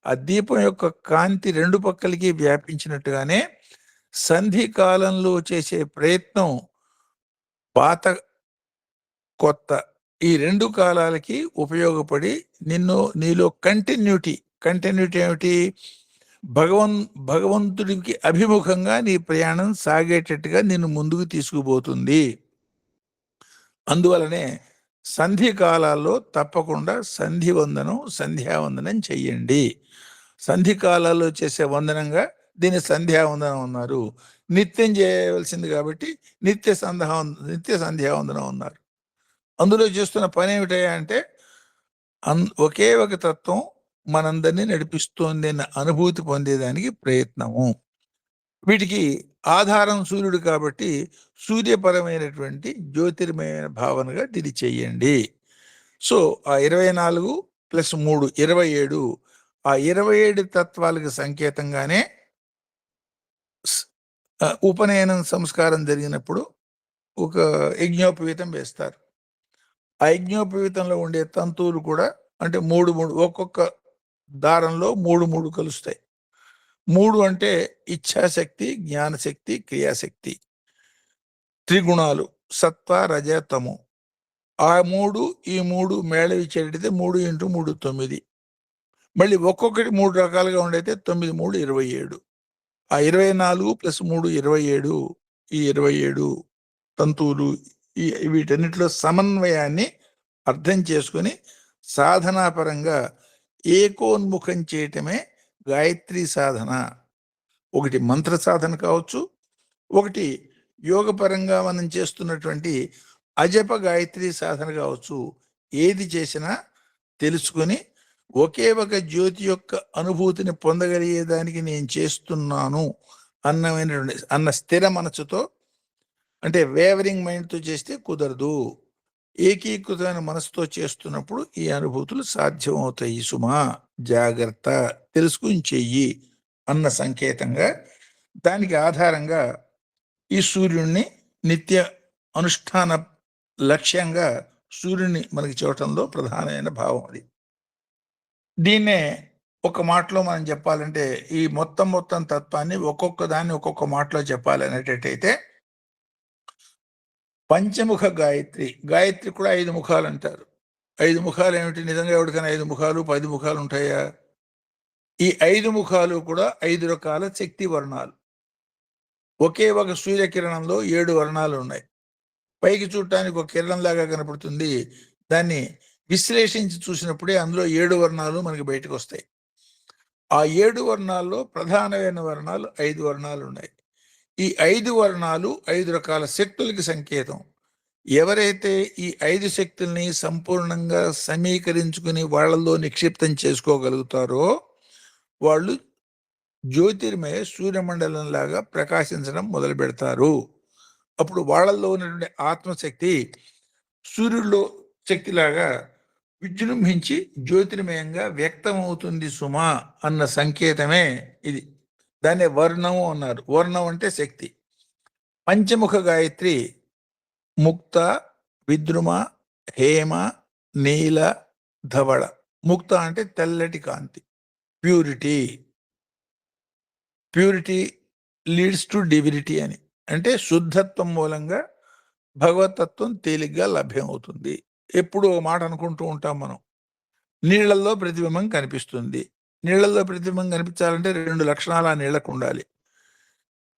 ఆ దీపం యొక్క కాంతి 2 పక్కలకి వ్యాపించినట్టుగానే సంధి కాలంలో చేసే ప్రయత్నం పాత కొత్త ఈ 2 కాలాలకి ఉపయోగపడి నీలో కంటిన్యూటీ ఏమిటి? భగవంతుడికి అభిముఖంగా నీ ప్రయాణం సాగేటట్టుగా నిన్ను ముందుకు తీసుకుపోతుంది. అందువలనే సంధి కాలాల్లో తప్పకుండా సంధ్యావందనం చెయ్యండి. సంధి కాలాల్లో చేసే వందనంగా దీన్ని సంధ్యావందనం అన్నారు. నిత్యం చేయవలసింది కాబట్టి నిత్య సంధ్యావందనం అన్నారు. అందులో చేస్తున్న పని ఏమిటయ్యా అంటే ఒకే ఒక తత్వం మనందరినీ నడిపిస్తోంది అన్న అనుభూతి పొందేదానికి ప్రయత్నము. వీటికి ఆధారం సూర్యుడు కాబట్టి సూర్యపరమైనటువంటి జ్యోతిర్మయ భావనగా దీన్ని చెయ్యండి. సో ఆ 24 + 3 27 ఆ 27 తత్వాలకు సంకేతంగానే ఉపనయనం సంస్కారం జరిగినప్పుడు ఒక యజ్ఞోపవీతం వేస్తారు. ఆ యజ్ఞోపవీతంలో ఉండే తంతువులు కూడా అంటే 3 ఒక్కొక్క దారంలో 3 కలుస్తాయి. 3 అంటే ఇచ్ఛాశక్తి, జ్ఞానశక్తి, క్రియాశక్తి, త్రిగుణాలు సత్వ, రజ, తము. ఆ 3 ఈ 3 మేళవిచ్చేటైతే 3 × 3 9. మళ్ళీ ఒక్కొక్కటి 3 రకాలుగా ఉండైతే 9 × 3 27. ఆ 24 + 3 27. ఈ 27 తంతువులు వీటన్నిటిలో సమన్వయాన్ని అర్థం చేసుకుని సాధనాపరంగా ఏకోన్ముఖం చేయటమే గాయత్రి సాధన. ఒకటి మంత్ర సాధన కావచ్చు, ఒకటి యోగపరంగా మనం చేస్తున్నటువంటి అజప గాయత్రి సాధన కావచ్చు. ఏది చేసినా తెలుసుకొని ఒకే ఒక జ్యోతి యొక్క అనుభూతిని పొందగలిగేదానికి నేను చేస్తున్నాను అన్న స్థిర మనసుతో, అంటే వేవరింగ్ మైండ్తో చేస్తే కుదరదు. ఏకీకృతమైన మనసుతో చేస్తున్నప్పుడు ఈ అనుభూతులు సాధ్యమవుతాయి. సుమా, జాగ్రత్త, తెలుసుకుని చెయ్యి అన్న సంకేతంగా దానికి ఆధారంగా ఈ సూర్యుడిని నిత్య అనుష్ఠాన లక్ష్యంగా సూర్యుడిని మనకి చూడటంలో ప్రధానమైన భావం అది. దీన్నే ఒక మాటలో మనం చెప్పాలంటే ఈ మొత్తం తత్వాన్ని ఒక్కొక్క దాన్ని ఒక్కొక్క మాటలో చెప్పాలనేటట్టయితే పంచముఖ గాయత్రి కూడా 5 ముఖాలు అంటారు. 5 ముఖాలు ఏమిటి? నిజంగా ఎవరికైనా 5 ముఖాలు 10 ముఖాలు ఉంటాయా? ఈ 5 ముఖాలు కూడా 5 రకాల శక్తి వర్ణాలు. ఒకే ఒక సూర్యకిరణంలో 7 వర్ణాలు ఉన్నాయి. పైకి చూడటానికి ఒక కిరణంలాగా కనపడుతుంది. దాన్ని విశ్లేషించి చూసినప్పుడే అందులో 7 వర్ణాలు మనకి బయటకు వస్తాయి. ఆ 7 వర్ణాల్లో ప్రధానమైన వర్ణాలు 5 వర్ణాలు ఉన్నాయి. ఈ 5 వర్ణాలు 5 రకాల శక్తులకి సంకేతం. ఎవరైతే ఈ 5 శక్తుల్ని సంపూర్ణంగా సమీకరించుకుని వాళ్ళల్లో నిక్షిప్తం చేసుకోగలుగుతారో వాళ్ళు జ్యోతిర్మయ సూర్యమండలం లాగా ప్రకాశించడం మొదలు పెడతారు. అప్పుడు వాళ్ళల్లో ఉన్నటువంటి ఆత్మశక్తి సూర్యుడిలో శక్తిలాగా విజృంభించి జ్యోతిర్మయంగా వ్యక్తమవుతుంది సుమా అన్న సంకేతమే ఇది. దాన్ని వర్ణము అన్నారు. వర్ణం అంటే శక్తి. పంచముఖ గాయత్రి ముక్త, విద్రుమ, హేమ, నీల, ధవళ. ముక్త అంటే తెల్లటి కాంతి, ప్యూరిటీ లీడ్స్ టు డివినిటీ అని. అంటే శుద్ధత్వం మూలంగా భగవతత్వం తేలిగ్గా లభ్యం అవుతుంది. ఎప్పుడు ఒక మాట అనుకుంటూ ఉంటాం మనం, నీళ్లలో ప్రతిబింబం కనిపిస్తుంది. నీళ్లలో ప్రతిబింబం కనిపించాలంటే 2 లక్షణాలు ఆ నీళ్లకు ఉండాలి.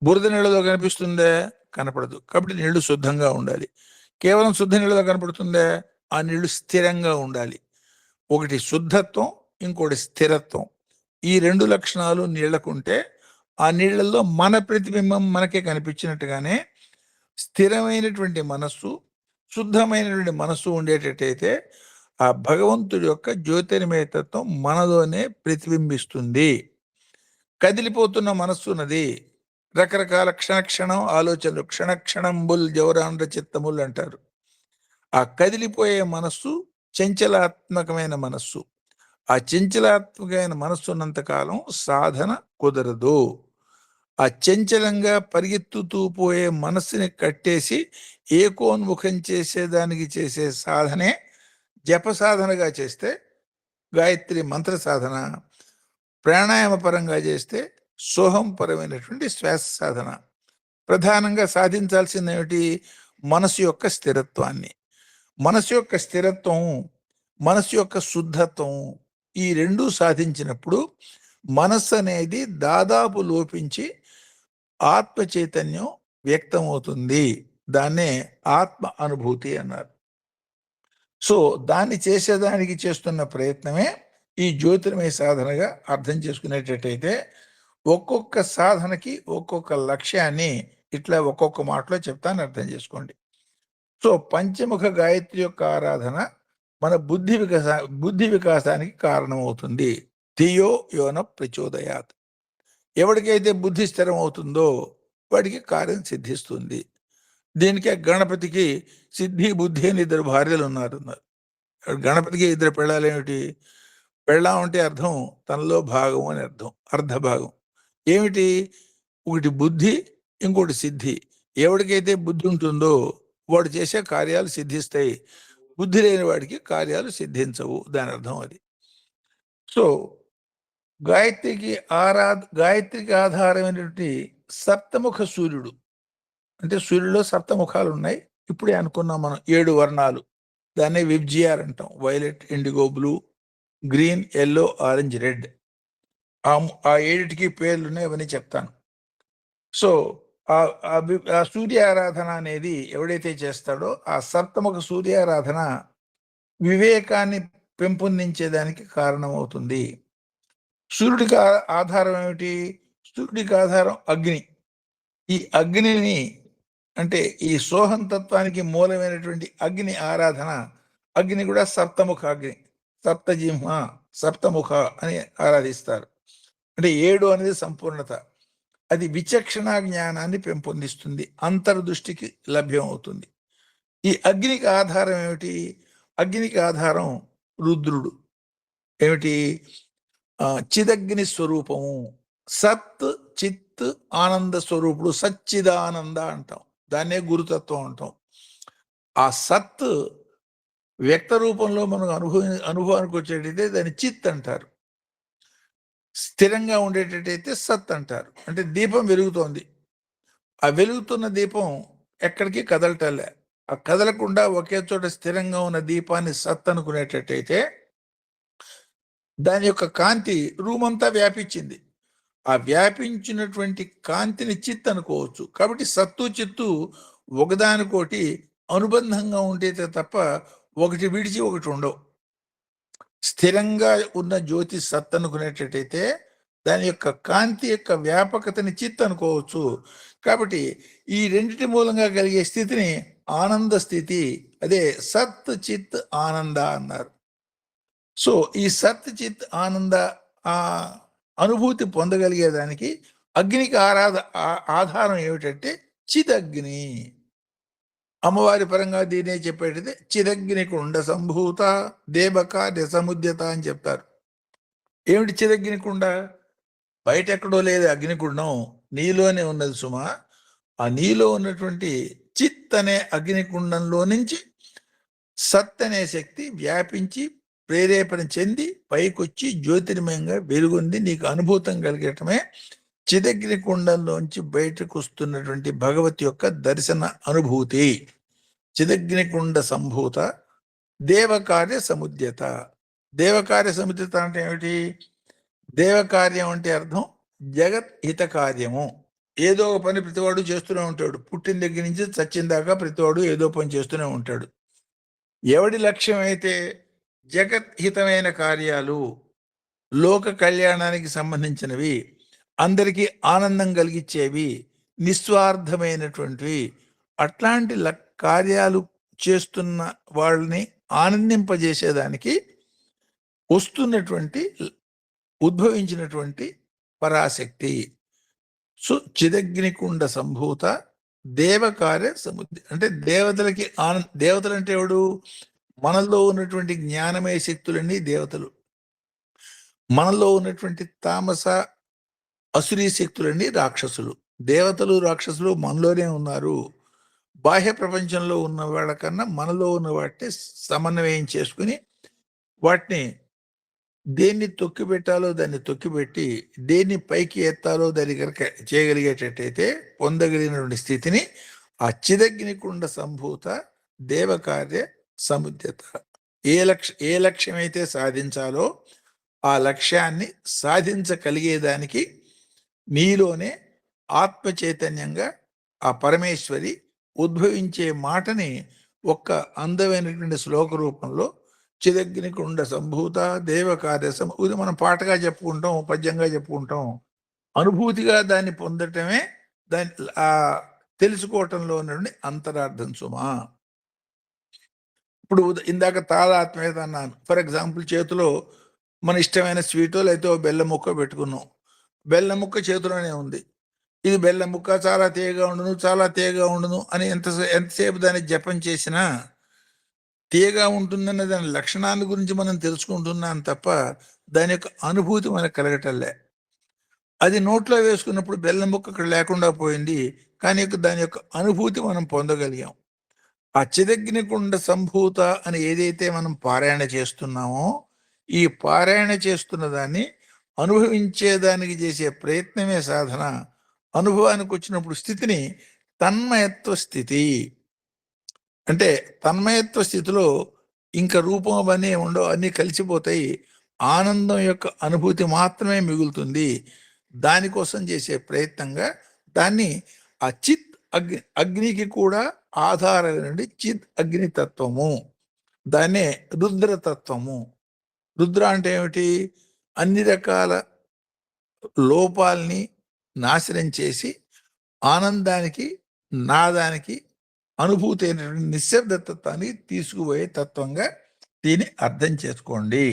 బురద నీళ్ళలో కనిపిస్తుందే? కనపడదు. కాబట్టి నీళ్లు శుద్ధంగా ఉండాలి. కేవలం శుద్ధ నీళ్ళలో కనపడుతుందే? ఆ నీళ్లు స్థిరంగా ఉండాలి. ఒకటి శుద్ధత్వం, ఇంకోటి స్థిరత్వం. ఈ 2 లక్షణాలు నీళ్లకుంటే ఆ నీళ్లలో మన ప్రతిబింబం మనకే కనిపించినట్టుగానే స్థిరమైనటువంటి మనస్సు, శుద్ధమైనటువంటి మనస్సు ఉండేటట్టయితే ఆ భగవంతుడి యొక్క జ్యోతిర్మయతత్వం మనలోనే ప్రతిబింబిస్తుంది. కదిలిపోతున్న మనస్సు ఉన్నది. రకరకాల క్షణక్షణం ఆలోచనలు, క్షణక్షణంబుల్ జవరాండ్ర చిత్తములు అంటారు. ఆ కదిలిపోయే మనస్సు చంచలాత్మకమైన మనస్సు. ఆ చంచలాత్మకమైన మనస్సు ఉన్నంతకాలం సాధన కుదరదు. ఆ చంచలంగా పరిగెత్తుతూ పోయే మనస్సుని కట్టేసి ఏకోన్ముఖం చేసేదానికి చేసే సాధనే జప సాధనగా చేస్తే గాయత్రి మంత్ర సాధన, ప్రాణాయామ పరంగా చేస్తే సోహం పరమైనటువంటి శ్వాస సాధన. ప్రధానంగా సాధించాల్సింది ఏమిటి? మనసు యొక్క స్థిరత్వాన్ని. మనసు యొక్క స్థిరత్వం, మనసు యొక్క శుద్ధత్వం, ఈ రెండూ సాధించినప్పుడు మనస్సు అనేది దాదాపు లోపించి ఆత్మ చైతన్యం వ్యక్తమవుతుంది. దాన్నే ఆత్మ అనుభూతి అన్నారు. సో దాన్ని చేసేదానికి చేస్తున్న ప్రయత్నమే ఈ జ్యోతిర్మయ సాధనగా అర్థం చేసుకునేటట్టయితే ఒక్కొక్క సాధనకి ఒక్కొక్క లక్ష్యాన్ని ఇట్లా ఒక్కొక్క మాటలో చెప్తాను, అర్థం చేసుకోండి. సో పంచముఖ గాయత్రి యొక్క ఆరాధన మన బుద్ధి వికాసానికి కారణమవుతుంది. ధియో యోన ప్రచోదయాత్. ఎవరికైతే బుద్ధి స్థిరం అవుతుందో వాడికి కార్యం సిద్ధిస్తుంది. దీనికే గణపతికి సిద్ధి బుద్ధి అని 2 భార్యలు ఉన్నారు. గణపతికి 2 పెళ్ళాలు ఏమిటి? పెళ్ళాం అంటే అర్థం తనలో భాగం అని అర్థం, అర్ధభాగం. ఏమిటి? ఒకటి బుద్ధి, ఇంకోటి సిద్ధి. ఎవరికైతే బుద్ధి ఉంటుందో వాడు చేసే కార్యాలు సిద్ధిస్తాయి, బుద్ధి లేని వాడికి కార్యాలు సిద్ధించవు. దాని అర్థం అది. సో గాయత్రికి ఆధారమైనటువంటి సప్తముఖ సూర్యుడు, అంటే సూర్యుడిలో సప్తముఖాలు ఉన్నాయి. ఇప్పుడే అనుకున్నాం మనం 7 వర్ణాలు. దాన్ని విబ్జిఆర్ అంటాం. Violet, IndiGo, blue, green, yellow, orange, red. ఆ 7టికి పేర్లు ఉన్నాయి, అవన్నీ చెప్తాను. సో ఆ సూర్య ఆరాధన అనేది ఎవడైతే చేస్తాడో ఆ సప్తముఖ సూర్యారాధన వివేకాన్ని పెంపొందించేదానికి కారణమవుతుంది. సూర్యుడికి ఆధారం ఏమిటి? సూర్యుడికి ఆధారం అగ్ని. ఈ అగ్నిని అంటే ఈ సోహం తత్వానికి మూలమైనటువంటి అగ్ని ఆరాధన. అగ్ని కూడా సప్తముఖ అగ్ని, సప్తజిహ్వ, సప్తముఖ అని ఆరాధిస్తారు. అంటే 7 అనేది సంపూర్ణత. అది విచక్షణ జ్ఞానాన్ని పెంపొందిస్తుంది, అంతర్దృష్టికి లభ్యం అవుతుంది. ఈ అగ్నికి ఆధారం ఏమిటి? అగ్నికి ఆధారం రుద్రుడు. ఏమిటి? చిదగ్ని స్వరూపము. సత్ చిత్ ఆనంద స్వరూపుడు, సచ్చిదానంద అంటాం. దాన్నే గురుతత్వం అంటాం. ఆ సత్ వ్యక్త రూపంలో మనం అనుభవానికి వచ్చేటైతే దాన్ని చిత్ అంటారు. స్థిరంగా ఉండేటట్టయితే సత్ అంటారు. అంటే దీపం వెలుగుతోంది, ఆ వెలుగుతున్న దీపం ఎక్కడికి కదలటలే. ఆ కదలకుండా ఒకే చోట స్థిరంగా ఉన్న దీపాన్ని సత్ అనుకునేటట్టయితే దాని యొక్క కాంతి రూమ్ అంతా వ్యాపించింది. ఆ వ్యాపించినటువంటి కాంతిని చిత్ అనుకోవచ్చు. కాబట్టి సత్తు చిత్తు ఒకదానికోటి అనుబంధంగా ఉంటే తప్ప ఒకటి విడిచి ఒకటి ఉండవు. స్థిరంగా ఉన్న జ్యోతి సత్ అనుకునేటట్టయితే దాని యొక్క కాంతి యొక్క వ్యాపకతని చిత్ అనుకోవచ్చు. కాబట్టి ఈ రెండిటి మూలంగా కలిగే స్థితిని ఆనంద స్థితి, అదే సత్ చిత్ ఆనంద అన్నారు. సో ఈ సత్ చిత్ ఆనంద ఆ అనుభూతి పొందగలిగేదానికి అగ్నికి ఆధారం ఏమిటంటే చిదగ్ని. అమ్మవారి పరంగా దీనే చెప్పేటది చిదగ్ని కుండ సంభూత దేవకార్య సముద్యత అని చెప్తారు. ఏమిటి చిదగ్ని కుండ? బయట ఎక్కడో లేదు అగ్నికుండం, నీలోనే ఉన్నది సుమా. ఆ నీలో ఉన్నటువంటి చిత్ అనే అగ్నికుండంలో నుంచి సత్ అనే శక్తి వ్యాపించి ప్రేరేపణ చెంది పైకొచ్చి జ్యోతిర్మయంగా వెలుగుంది. నీకు అనుభూతం కలిగటమే చిదగ్ని కుండంలోంచి బయటకు వస్తున్నటువంటి భగవతి యొక్క దర్శన అనుభూతి. చిదగ్ని కుండ సంభూత దేవకార్య సముద్యత. దేవకార్య సముద్యత అంటే ఏమిటి? దేవకార్యం అంటే అర్థం జగత్ హిత కార్యము. ఏదో ఒక పని ప్రతివాడు చేస్తూనే ఉంటాడు. పుట్టిన దగ్గర నుంచి చచ్చిన దాకా ప్రతివాడు ఏదో పని చేస్తూనే ఉంటాడు. ఎవడి లక్ష్యం అయితే జగత్ హితమైన కార్యాలు, లోక కళ్యాణానికి సంబంధించినవి, అందరికీ ఆనందం కలిగించేవి, నిస్వార్థమైనటువంటివి, అట్లాంటి కార్యాలు చేస్తున్న వాళ్ళని ఆనందింపజేసేదానికి వస్తున్నటువంటి ఉద్భవించినటువంటి పరాశక్తి. సో చిదగ్నికుండ సంభూత దేవకార్య సముద్ర అంటే దేవతలకి దేవతలు అంటే ఎవడు? మనలో ఉన్నటువంటి జ్ఞానమయ శక్తులన్నీ దేవతలు. మనలో ఉన్నటువంటి తామస అసురీ శక్తులండి రాక్షసులు. దేవతలు రాక్షసులు మనలోనే ఉన్నారు. బాహ్య ప్రపంచంలో ఉన్న వాళ్ళకన్నా మనలో ఉన్న వాటిని సమన్వయం చేసుకుని వాటిని దేన్ని తొక్కిపెట్టాలో దాన్ని తొక్కిపెట్టి దేన్ని పైకి ఎత్తాలో దాన్ని కనుక చేయగలిగేటట్టయితే పొందగలిగినటువంటి స్థితిని అచ్చిదగ్నికుండ సంభూత దేవకార్య సముద్యత. ఏ లక్ష్యమైతే సాధించాలో ఆ లక్ష్యాన్ని సాధించగలిగేదానికి నీలోనే ఆత్మ చైతన్యంగా ఆ పరమేశ్వరి ఉద్భవించే మాటని ఒక్క అందమైనటువంటి శ్లోక రూపంలో చిదగ్నికుండ సంభూత దేవకార్య ఇది మనం పాటగా చెప్పుకుంటాం, పద్యంగా చెప్పుకుంటాం. అనుభూతిగా దాన్ని పొందటమే దాని తెలుసుకోవటంలో నుండి అంతరార్థం సుమా. ఇప్పుడు ఇందాక తాదాత్మ్యత అన్నాను. ఫర్ ఎగ్జాంపుల్, చేతిలో మన ఇష్టమైన స్వీటో లేకపోతే బెల్లం ముక్క పెట్టుకున్నాం. బెల్లం ముక్క చేతిలోనే ఉంది. ఇది బెల్లం ముక్క చాలా తీయగా ఉండును, చాలా తీయగా ఉండును అని ఎంతసేపు దాన్ని జపం చేసినా తీయగా ఉంటుందన్న దాని లక్షణాల గురించి మనం తెలుసుకుంటున్నాం తప్ప దాని యొక్క అనుభూతి మనకు కలగటంలే. అది నోట్లో వేసుకున్నప్పుడు బెల్లం ముక్క అక్కడ లేకుండా పోయింది, కానీ దాని యొక్క అనుభూతి మనం పొందగలిగాం. ఆ చిదగ్నికుండ సంభూత అని ఏదైతే మనం పారాయణ చేస్తున్నామో, ఈ పారాయణ చేస్తున్న దాన్ని అనుభవించేదానికి చేసే ప్రయత్నమే సాధన. అనుభవానికి వచ్చినప్పుడు స్థితిని తన్మయత్వ స్థితి అంటే, తన్మయత్వ స్థితిలో ఇంకా రూపం అవన్నీ ఉండవు, అన్నీ కలిసిపోతాయి. ఆనందం యొక్క అనుభూతి మాత్రమే మిగులుతుంది. దానికోసం చేసే ప్రయత్నంగా దాన్ని ఆ చిత్ అగ్నికి కూడా ఆధారమైనటువంటి చిత్ అగ్నితత్వము, దాన్నే రుద్రతత్వము. రుద్ర అంటే ఏమిటి? అన్ని రకాల లోపాలని నాశనం చేసి ఆనందానికి, నాదానికి అనుభూతి అయినటువంటి నిశ్శబ్దతత్వాన్ని తీసుకుపోయే తత్వంగా దీన్ని అర్థం చేసుకోండి.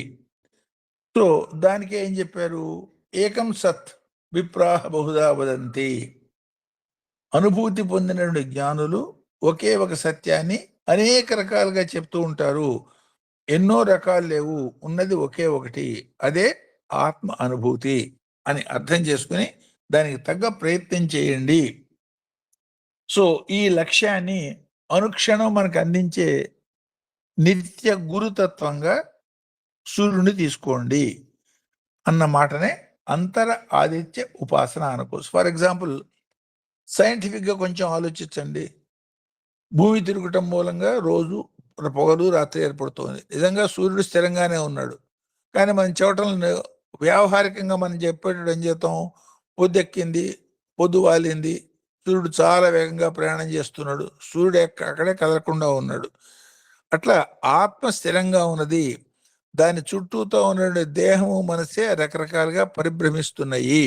సో దానికి ఏం చెప్పారు? ఏకం సత్ విప్రాహ బహుదా వదంతి. అనుభూతి పొందినటువంటి జ్ఞానులు ఒకే ఒక సత్యాన్ని అనేక రకాలుగా చెప్తూ ఉంటారు. ఎన్నో రకాలు లేవు, ఉన్నది ఒకే ఒకటి, అదే ఆత్మ అనుభూతి అని అర్థం చేసుకుని దానికి తగ్గ ప్రయత్నం చేయండి. సో ఈ లక్ష్యాన్ని అనుక్షణం మనకు అందించే నిత్య గురుతత్వంగా సూర్యుని తీసుకోండి అన్న మాటనే అంతర ఆదిత్య ఉపాసన అనుకోవచ్చు. ఫర్ ఎగ్జాంపుల్, సైంటిఫిక్గా కొంచెం ఆలోచించండి. భూమి తిరగటం మూలంగా రోజు పొగలు రాత్రి ఏర్పడుతుంది. నిజంగా సూర్యుడు స్థిరంగానే ఉన్నాడు, కానీ మనం చెప్పటం వ్యావహారికంగా మనం చెప్పేటప్పుడు ఏం చేస్తాం? పొద్దెక్కింది, పొద్దు వాలింది, సూర్యుడు చాలా వేగంగా ప్రయాణం చేస్తున్నాడు, సూర్యుడు అక్కడే కదలకుండా ఉన్నాడు. అట్లా ఆత్మ స్థిరంగా ఉన్నది, దాని చుట్టూతో ఉన్న దేహము మనసే రకరకాలుగా పరిభ్రమిస్తున్నాయి.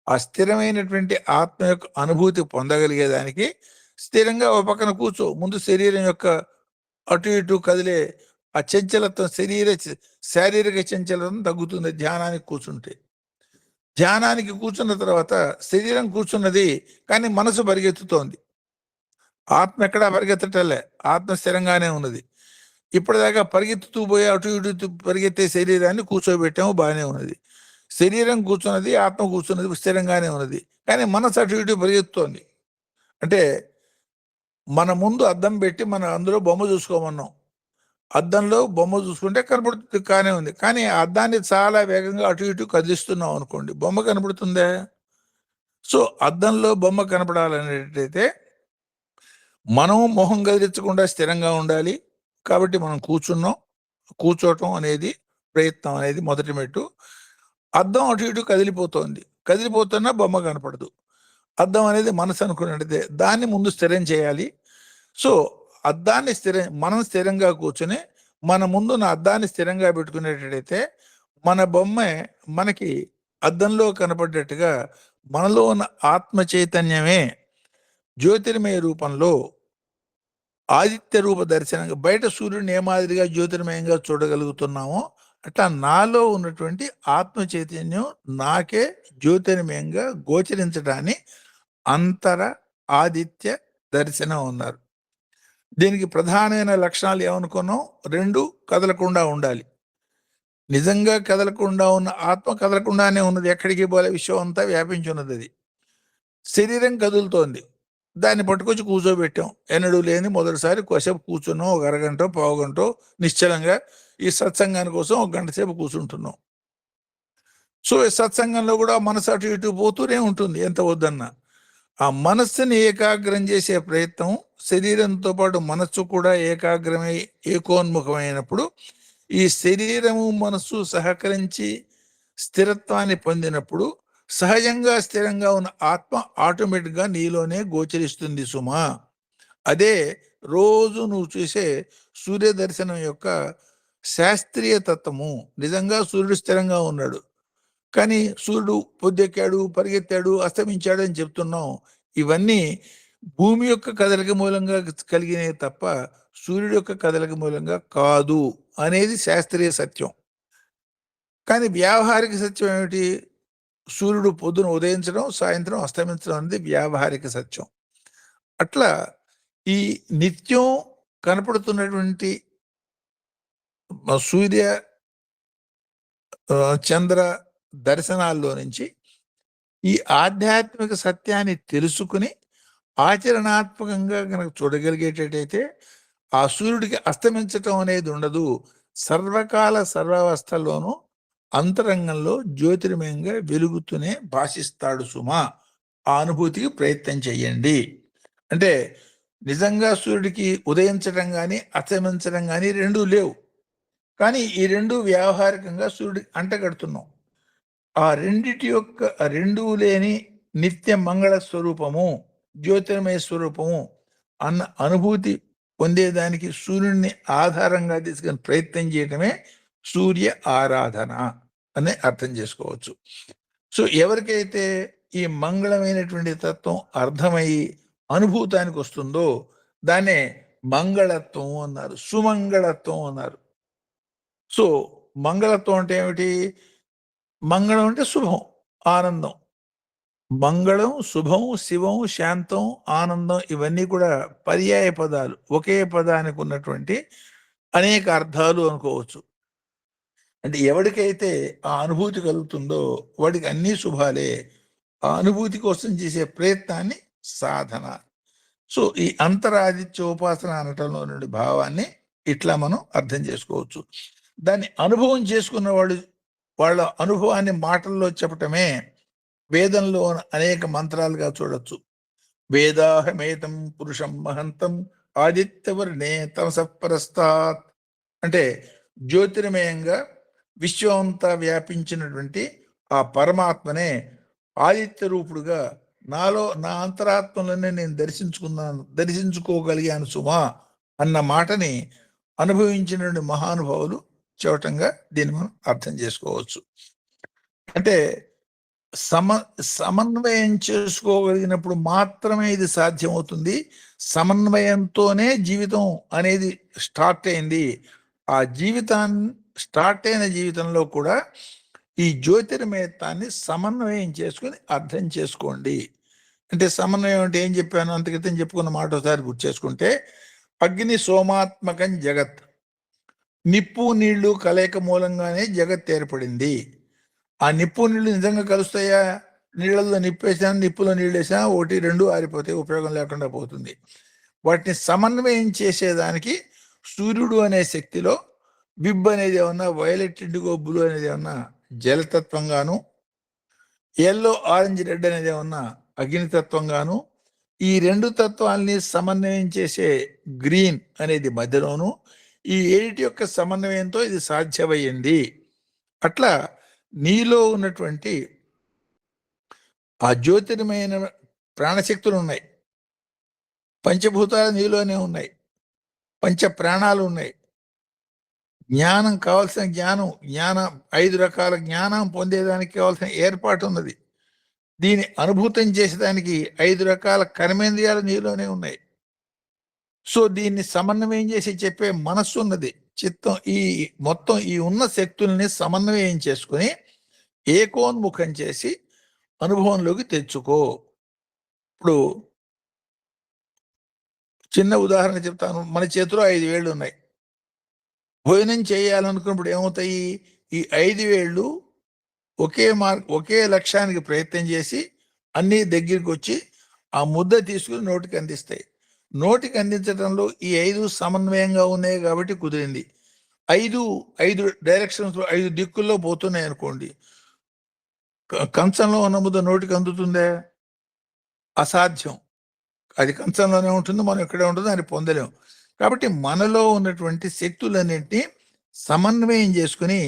ఆ స్థిరమైనటువంటి ఆత్మ యొక్క అనుభూతి పొందగలిగేదానికి స్థిరంగా ఒక పక్కన కూర్చో. ముందు శరీరం యొక్క అటు ఇటు కదిలే ఆ చంచలత్వం, శారీరక చంచలత్వం తగ్గుతుంది ధ్యానానికి కూర్చుంటే. ధ్యానానికి కూర్చున్న తర్వాత శరీరం కూర్చున్నది, కానీ మనసు పరిగెత్తుతోంది. ఆత్మ ఎక్కడా పరిగెత్తటలే, ఆత్మ స్థిరంగానే ఉన్నది. ఇప్పటిదాకా పరిగెత్తుతూ పోయి అటు ఇటు పరిగెత్తే శరీరాన్ని కూర్చోబెట్టాము, బాగానే ఉన్నది. శరీరం కూర్చున్నది, ఆత్మ కూర్చున్నది, స్థిరంగానే ఉన్నది, కానీ మనసు అటు ఇటు పరిగెత్తుతోంది. అంటే మన ముందు అద్దం పెట్టి మనం అందులో బొమ్మ చూసుకోమన్నాం. అద్దంలో బొమ్మ చూసుకుంటే కనపడుతుంది, కానీ ఉంది. కానీ ఆ అద్దాన్ని చాలా వేగంగా అటు ఇటు కదిలిస్తున్నాం అనుకోండి, బొమ్మ కనపడుతుందా? సో అద్దంలో బొమ్మ కనపడాలనేటైతే మనం మొహం కదిలించకుండా స్థిరంగా ఉండాలి. కాబట్టి మనం కూర్చోవటం అనేది, ప్రయత్నం అనేది మొదటి మెట్టు. అద్దం అటు ఇటు కదిలిపోతోంది, కదిలిపోతున్నా బొమ్మ కనపడదు. అద్దం అనేది మనసు అనుకున్నదే, దాన్ని ముందు స్థిరం చేయాలి. సో అద్దాన్ని మనం స్థిరంగా కూర్చొని మన ముందున్న అద్దాన్ని స్థిరంగా పెట్టుకునేటట్టయితే మన బొమ్మ మనకి అద్దంలో కనపడ్డట్టుగా మనలో ఉన్న ఆత్మ చైతన్యమే జ్యోతిర్మయ రూపంలో ఆదిత్య రూప దర్శనంగా బయట సూర్యుడిని ఏ మాదిరిగా జ్యోతిర్మయంగా చూడగలుగుతున్నామో అట్లా నాలో ఉన్నటువంటి ఆత్మ చైతన్యం నాకే జ్యోతిర్మయంగా గోచరించడాన్ని అంతర ఆదిత్య దర్శనం ఉన్నారు. దీనికి ప్రధానమైన లక్షణాలు ఏమనుకున్నాం? రెండు, కదలకుండా ఉండాలి. నిజంగా కదలకుండా ఉన్న ఆత్మ కదలకుండానే ఉన్నది, ఎక్కడికి పోలే, విశ్వం అంతా వ్యాపించి ఉన్నది. అది శరీరం కదులుతోంది, దాన్ని పట్టుకొచ్చి కూర్చోబెట్టాం. ఎన్నడూ లేని మొదటిసారి కొసేపు కూర్చున్నాం, ఒక అరగంట పావుగంట నిశ్చలంగా. ఈ సత్సంగాని కోసం ఒక గంట సేపు కూర్చుంటున్నాం. సో ఈ సత్సంగంలో కూడా మనసు అటు ఇటు పోతూనే ఉంటుంది ఎంత వద్దన్నా. ఆ మనస్సుని ఏకాగ్రం చేసే ప్రయత్నం, శరీరంతో పాటు మనస్సు కూడా ఏకాగ్రమై ఏకోన్ముఖమైనప్పుడు ఈ శరీరము మనస్సు సహకరించి స్థిరత్వాన్ని పొందినప్పుడు సహజంగా స్థిరంగా ఉన్న ఆత్మ ఆటోమేటిక్గా నీలోనే గోచరిస్తుంది సుమా. అదే రోజు నువ్వు చూసే సూర్య దర్శనం యొక్క శాస్త్రీయ తత్వము. నిజంగా సూర్యుడు స్థిరంగా ఉన్నాడు, కానీ సూర్యుడు పొద్దెక్కాడు, పరిగెత్తాడు, అస్తమించాడు అని చెప్తున్నాం. ఇవన్నీ భూమి యొక్క కదలిక మూలంగా కలిగినవి తప్ప సూర్యుడు యొక్క కదలిక మూలంగా కాదు అనేది శాస్త్రీయ సత్యం. కానీ వ్యావహారిక సత్యం ఏమిటి? సూర్యుడు పొద్దున ఉదయించడం, సాయంత్రం అస్తమించడం అనేది వ్యావహారిక సత్యం. అట్లా ఈ నిత్యం కనపడుతున్నటువంటి సూర్య చంద్ర దర్శనాల్లో నుంచి ఈ ఆధ్యాత్మిక సత్యాన్ని తెలుసుకుని ఆచరణాత్మకంగా కనుక చూడగలిగేటట్టయితే ఆ సూర్యుడికి అస్తమించటం అనేది ఉండదు. సర్వకాల సర్వావస్థల్లోనూ అంతరంగంలో జ్యోతిర్మయంగా వెలుగుతూనే భాషిస్తాడు సుమా. ఆ అనుభూతికి ప్రయత్నం చెయ్యండి. అంటే నిజంగా సూర్యుడికి ఉదయించడం కానీ అస్తమించడం కానీ రెండూ లేవు, కానీ ఈ రెండు వ్యావహారికంగా సూర్యుడికి అంటగడుతున్నాం. ఆ రెండిటి యొక్క రెండూ లేని నిత్య మంగళ స్వరూపము, జ్యోతిర్మయ స్వరూపము అన్న అనుభూతి పొందేదానికి సూర్యుడిని ఆధారంగా తీసుకుని ప్రయత్నం చేయటమే సూర్య ఆరాధన అనే అర్థం చేసుకోవచ్చు. సో ఎవరికైతే ఈ మంగళమైనటువంటి తత్వం అర్థమయ్యి అనుభూతానికి వస్తుందో దాన్నే మంగళత్వం అన్నారు, సుమంగళత్వం అన్నారు. సో మంగళత్వం అంటే ఏమిటి? మంగళం అంటే శుభం, ఆనందం. మంగళం, శుభం, శివం, శాంతం, ఆనందం ఇవన్నీ కూడా పర్యాయ పదాలు. ఒకే పదానికి ఉన్నటువంటి అనేక అర్థాలు అనుకోవచ్చు. అంటే ఎవరికైతే ఆ అనుభూతి కలుగుతుందో వాడికి అన్నీ శుభాలే. ఆ అనుభూతి కోసం చేసే ప్రయత్నాన్ని సాధన. సో ఈ అంతరాదిత్య ఉపాసన అనటంలో నుండి భావాన్ని ఇట్లా మనం అర్థం చేసుకోవచ్చు. దాన్ని అనుభవం చేసుకున్న వాళ్ళ అనుభవాన్ని మాటల్లో చెప్పటమే వేదంలో అనేక మంత్రాలుగా చూడొచ్చు. వేదాహమేతం పురుషం మహంతం ఆదిత్యవర్ణే తమసపరస్తాత్ అంటే జ్యోతిర్మయంగా విశ్వమంతా వ్యాపించినటువంటి ఆ పరమాత్మనే ఆదిత్య రూపుడుగా నాలో, నా అంతరాత్మలోనే నేను దర్శించుకోగలిగాను సుమా అన్న మాటని అనుభవించినటువంటి మహానుభావులు చూడటంగా దీన్ని మనం అర్థం చేసుకోవచ్చు. అంటే సమన్వయం చేసుకోగలిగినప్పుడు మాత్రమే ఇది సాధ్యమవుతుంది. సమన్వయంతోనే జీవితం అనేది స్టార్ట్ అయింది. ఆ స్టార్ట్ అయిన జీవితంలో కూడా ఈ జ్యోతిర్మయత్వాన్ని సమన్వయం చేసుకుని అర్థం చేసుకోండి. అంటే సమన్వయం అంటే ఏం చెప్పాను అంత క్రితం చెప్పుకున్న మాట ఒకసారి గుర్తు చేసుకుంటే, అగ్ని సోమాత్మకం జగత్, నిప్పు నీళ్లు కలయిక మూలంగానే జగత్ ఏర్పడింది. ఆ నిప్పు నీళ్లు నిజంగా కలుస్తాయా? నీళ్ళల్లో నిప్పేసినా, నిప్పులో నీళ్ళు వేసినా ఒకటి రెండు ఆరిపోతాయి, ఉపయోగం లేకుండా పోతుంది. వాటిని సమన్వయం చేసేదానికి సూర్యుడు అనే శక్తిలో బిబ్ అనేది ఏమన్నా, వైలెట్, ఇండిగో, బ్లూ అనేది ఏమన్నా జలతత్వంగాను, ఎల్లో, ఆరెంజ్, రెడ్ అనేది ఏమన్నా అగ్నితత్వంగాను, ఈ రెండు తత్వాల్ని సమన్వయం చేసే గ్రీన్ అనేది మధ్యలోను, ఈ ఏడిటి యొక్క సమన్వయంతో ఇది సాధ్యమయ్యింది. అట్లా నీలో ఉన్నటువంటి ఆ జ్యోతిర్మైన ప్రాణశక్తులు ఉన్నాయి, పంచభూతాలు నీలోనే ఉన్నాయి, పంచ ప్రాణాలు ఉన్నాయి. జ్ఞానం కావాల్సిన జ్ఞానం 5 రకాల జ్ఞానం పొందేదానికి కావాల్సిన ఏర్పాటు ఉన్నది. దీన్ని అనుభూతం చేసేదానికి 5 రకాల కర్మేంద్రియాలు నీలోనే ఉన్నాయి. సో దీన్ని సమన్వయం చేసి చెప్పే మనస్సు ఉన్నది, చిత్తం. ఈ మొత్తం ఈ ఉన్న శక్తుల్ని సమన్వయం చేసుకుని ఏకోన్ముఖం చేసి అనుభవంలోకి తెచ్చుకో. ఇప్పుడు చిన్న ఉదాహరణ చెప్తాను. మన చేతిలో 5 వేళ్ళు ఉన్నాయి. భోజనం చేయాలనుకున్నప్పుడు ఏమవుతాయి? ఈ 5 వేళ్ళు ఒకే లక్ష్యానికి ప్రయత్నం చేసి అన్నీ దగ్గరికి వచ్చి ఆ ముద్ద తీసుకుని నోటికి అందిస్తాయి. నోటికి అందించడంలో ఈ 5 సమన్వయంగా ఉన్నాయి కాబట్టి కుదిరింది. 5 డైరెక్షన్స్ 5 దిక్కుల్లో పోతున్నాయి అనుకోండి, కంచంలో ఉన్న ముద్ద నోటికి అందుతుందే? అసాధ్యం. అది కంచంలోనే ఉంటుంది, మనం ఇక్కడే ఉంటుంది, అని పొందలేం. కాబట్టి మనలో ఉన్నటువంటి శక్తులన్నింటినీ సమన్వయం చేసుకుని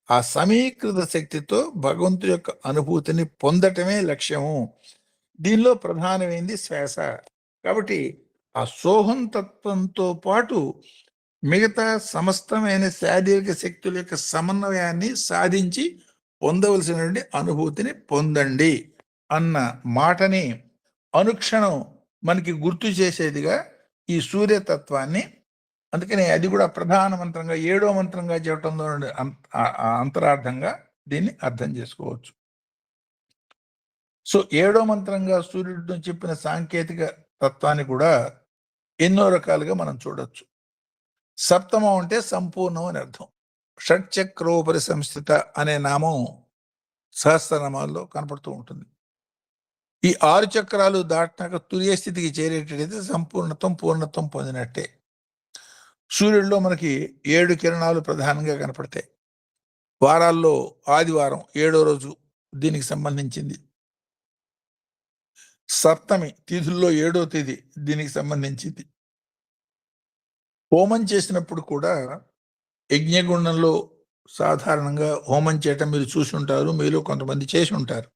ఆ సమీకృత శక్తితో భగవంతుడి యొక్క అనుభూతిని పొందటమే లక్ష్యము. దీనిలో ప్రధానమైంది శ్వాస. కాబట్టి ఆ సోహం తత్వంతో పాటు మిగతా సమస్తమైన శారీరక శక్తుల యొక్క సమన్వయాన్ని సాధించి పొందవలసినటువంటి అనుభూతిని పొందండి అన్న మాటని అనుక్షణం మనకి గుర్తు చేసేదిగా ఈ సూర్యతత్వాన్ని, అందుకని అది కూడా ప్రధాన మంత్రంగా 7వ మంత్రంగా చెప్పడంలో అంతరార్థంగా దీన్ని అర్థం చేసుకోవచ్చు. సో 7వ మంత్రంగా సూర్యుడు చెప్పిన సాంకేతిక తత్వాన్ని కూడా ఎన్నో రకాలుగా మనం చూడొచ్చు. సప్తమం అంటే సంపూర్ణం అని అర్థం. షట్చక్రోపరి సంస్థిత అనే నామం సహస్రనామాల్లో కనపడుతూ ఉంటుంది. ఈ 6 చక్రాలు దాటినాక తురియ స్థితికి చేరేటట్టయితే పూర్ణత్వం పొందినట్టే. సూర్యుడిలో మనకి 7 కిరణాలు ప్రధానంగా కనపడతాయి. వారాల్లో ఆదివారం 7వ రోజు దీనికి సంబంధించింది. సప్తమి తిథుల్లో 7వ తేదీ దీనికి సంబంధించింది. హోమం చేసినప్పుడు కూడా యజ్ఞగుండంలో సాధారణంగా హోమం చేయటం మీరు చూసి ఉంటారు, మీలో కొంతమంది చేసి ఉంటారు.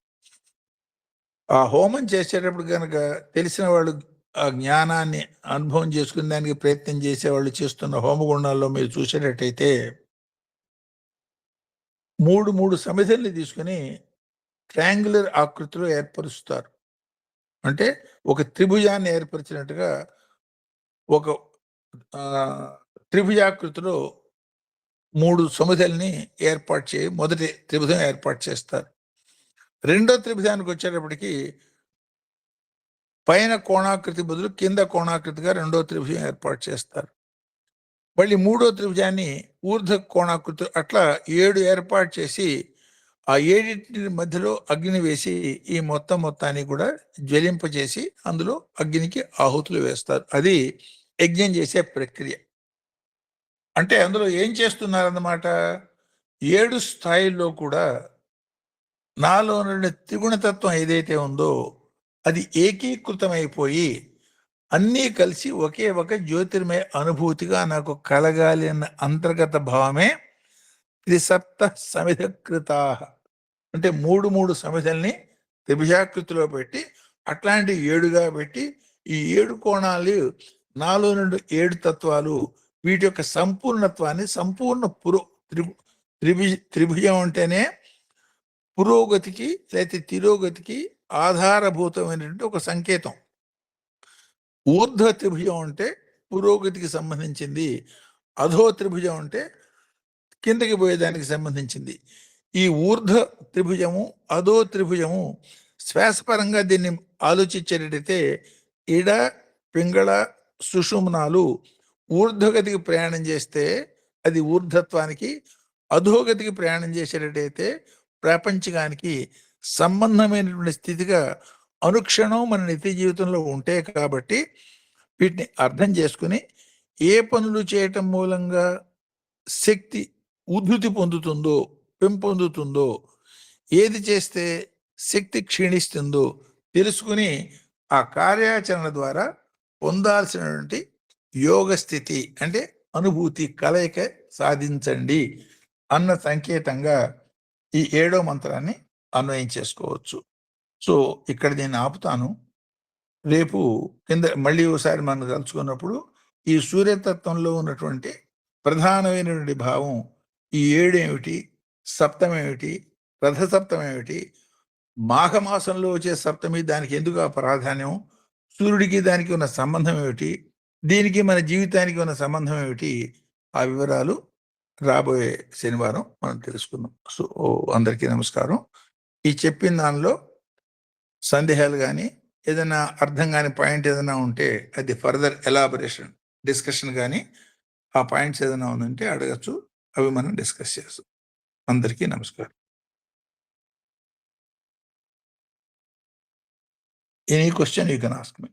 ఆ హోమం చేసేటప్పుడు కనుక తెలిసిన వాళ్ళు ఆ జ్ఞానాన్ని అనుభవం చేసుకునే దానికి ప్రయత్నం చేసేవాళ్ళు చేస్తున్న హోమగుండాల్లో మీరు చూసేటట్టయితే 3 సమిధల్ని తీసుకుని ట్రయాంగులర్ ఆకృతిలో ఏర్పరుస్తారు. అంటే ఒక త్రిభుజాన్ని ఏర్పరిచినట్టుగా ఒక త్రిభుజాకృతిలో 3 సమిధల్ని మొదటి త్రిభుజం ఏర్పాటు చేస్తారు. రెండో త్రిభుజానికి వచ్చేటప్పటికి పైన కోణాకృతి బదులు కింద కోణాకృతిగా రెండో త్రిభుజం ఏర్పాటు చేస్తారు. మళ్ళీ మూడో త్రిభుజాన్ని ఊర్ధ్వ కోణాకృతి, అట్లా 7 ఏర్పాటు చేసి ఆ 7 మధ్యలో అగ్ని వేసి ఈ మొత్తాన్ని కూడా జ్వలింపజేసి అందులో అగ్నికి ఆహుతులు వేస్తారు. అది యజ్ఞం చేసే ప్రక్రియ. అంటే అందులో ఏం చేస్తున్నారన్నమాట, 7 స్థాయిల్లో కూడా నాలో నుండి త్రిగుణతత్వం ఏదైతే ఉందో అది ఏకీకృతమైపోయి అన్నీ కలిసి ఒకే ఒక జ్యోతిర్మయ అనుభూతిగా నాకు కలగాలి అన్న అంతర్గత భావమే త్రిసప్త సమిధకృతా. అంటే 3 సమిధల్ని త్రిభుజాకృతిలో పెట్టి అట్లాంటి 7గా పెట్టి ఈ 7 కోణాలు నాలో నుండి 7 తత్వాలు వీటి యొక్క సంపూర్ణత్వాన్ని సంపూర్ణ త్రిభుజం అంటేనే పురోగతికి లేకపోతే తిరోగతికి ఆధారభూతమైనటువంటి ఒక సంకేతం. ఊర్ధ్వ త్రిభుజం అంటే పురోగతికి సంబంధించింది, అధో త్రిభుజం అంటే కిందకి పోయేదానికి సంబంధించింది. ఈ ఊర్ధ్వ త్రిభుజము అధో త్రిభుజము శ్వాసపరంగా దీన్ని ఆలోచించేటట్టయితే ఇడ పింగళ సుషుమ్నాలు ఊర్ధ్వగతికి ప్రయాణం చేస్తే అది ఊర్ధ్వత్వానికి, అధోగతికి ప్రయాణం చేసేటట్టయితే ప్రాపంచికానికి సంబంధమైనటువంటి స్థితిగా అనుక్షణం మన నిత్య జీవితంలో ఉంటే కాబట్టి వీటిని అర్థం చేసుకుని ఏ పనులు చేయటం మూలంగా శక్తి ఉద్ధృతి పొందుతుందో, పెంపొందుతుందో, ఏది చేస్తే శక్తి క్షీణిస్తుందో తెలుసుకుని ఆ కార్యాచరణ ద్వారా పొందాల్సినటువంటి యోగ స్థితి అంటే అనుభూతి కలయిక సాధించండి అన్న సంకేతంగా ఈ 7వ మంత్రాన్ని అన్వయం చేసుకోవచ్చు. సో ఇక్కడ నేను ఆపుతాను. రేపు కింద మళ్ళీ ఒకసారి మనం కలుసుకున్నప్పుడు ఈ సూర్యతత్వంలో ఉన్నటువంటి ప్రధానమైనటువంటి భావం ఈ 7 ఏమిటి, సప్తమి ఏమిటి, రథసప్తమి ఏమిటి, మాఘమాసంలో వచ్చే సప్తమి దానికి ఎందుకు ఆ ప్రాధాన్యం, సూర్యుడికి దానికి ఉన్న సంబంధం ఏమిటి, దీనికి మన జీవితానికి ఉన్న సంబంధం ఏమిటి, ఆ వివరాలు రాబోయే శనివారం మనం తెలుసుకుందాం. సో అందరికీ నమస్కారం. ఈ చెప్పిన దానిలో సందేహాలు కానీ ఏదైనా అర్థం కాని పాయింట్ ఏదైనా ఉంటే అది ఫర్దర్ ఎలాబరేషన్ డిస్కషన్ కానీ ఆ పాయింట్స్ ఏదైనా ఉందంటే అడగచ్చు, అవి మనం డిస్కస్ చేస్తాం. అందరికీ నమస్కారం. Any question you can ask me.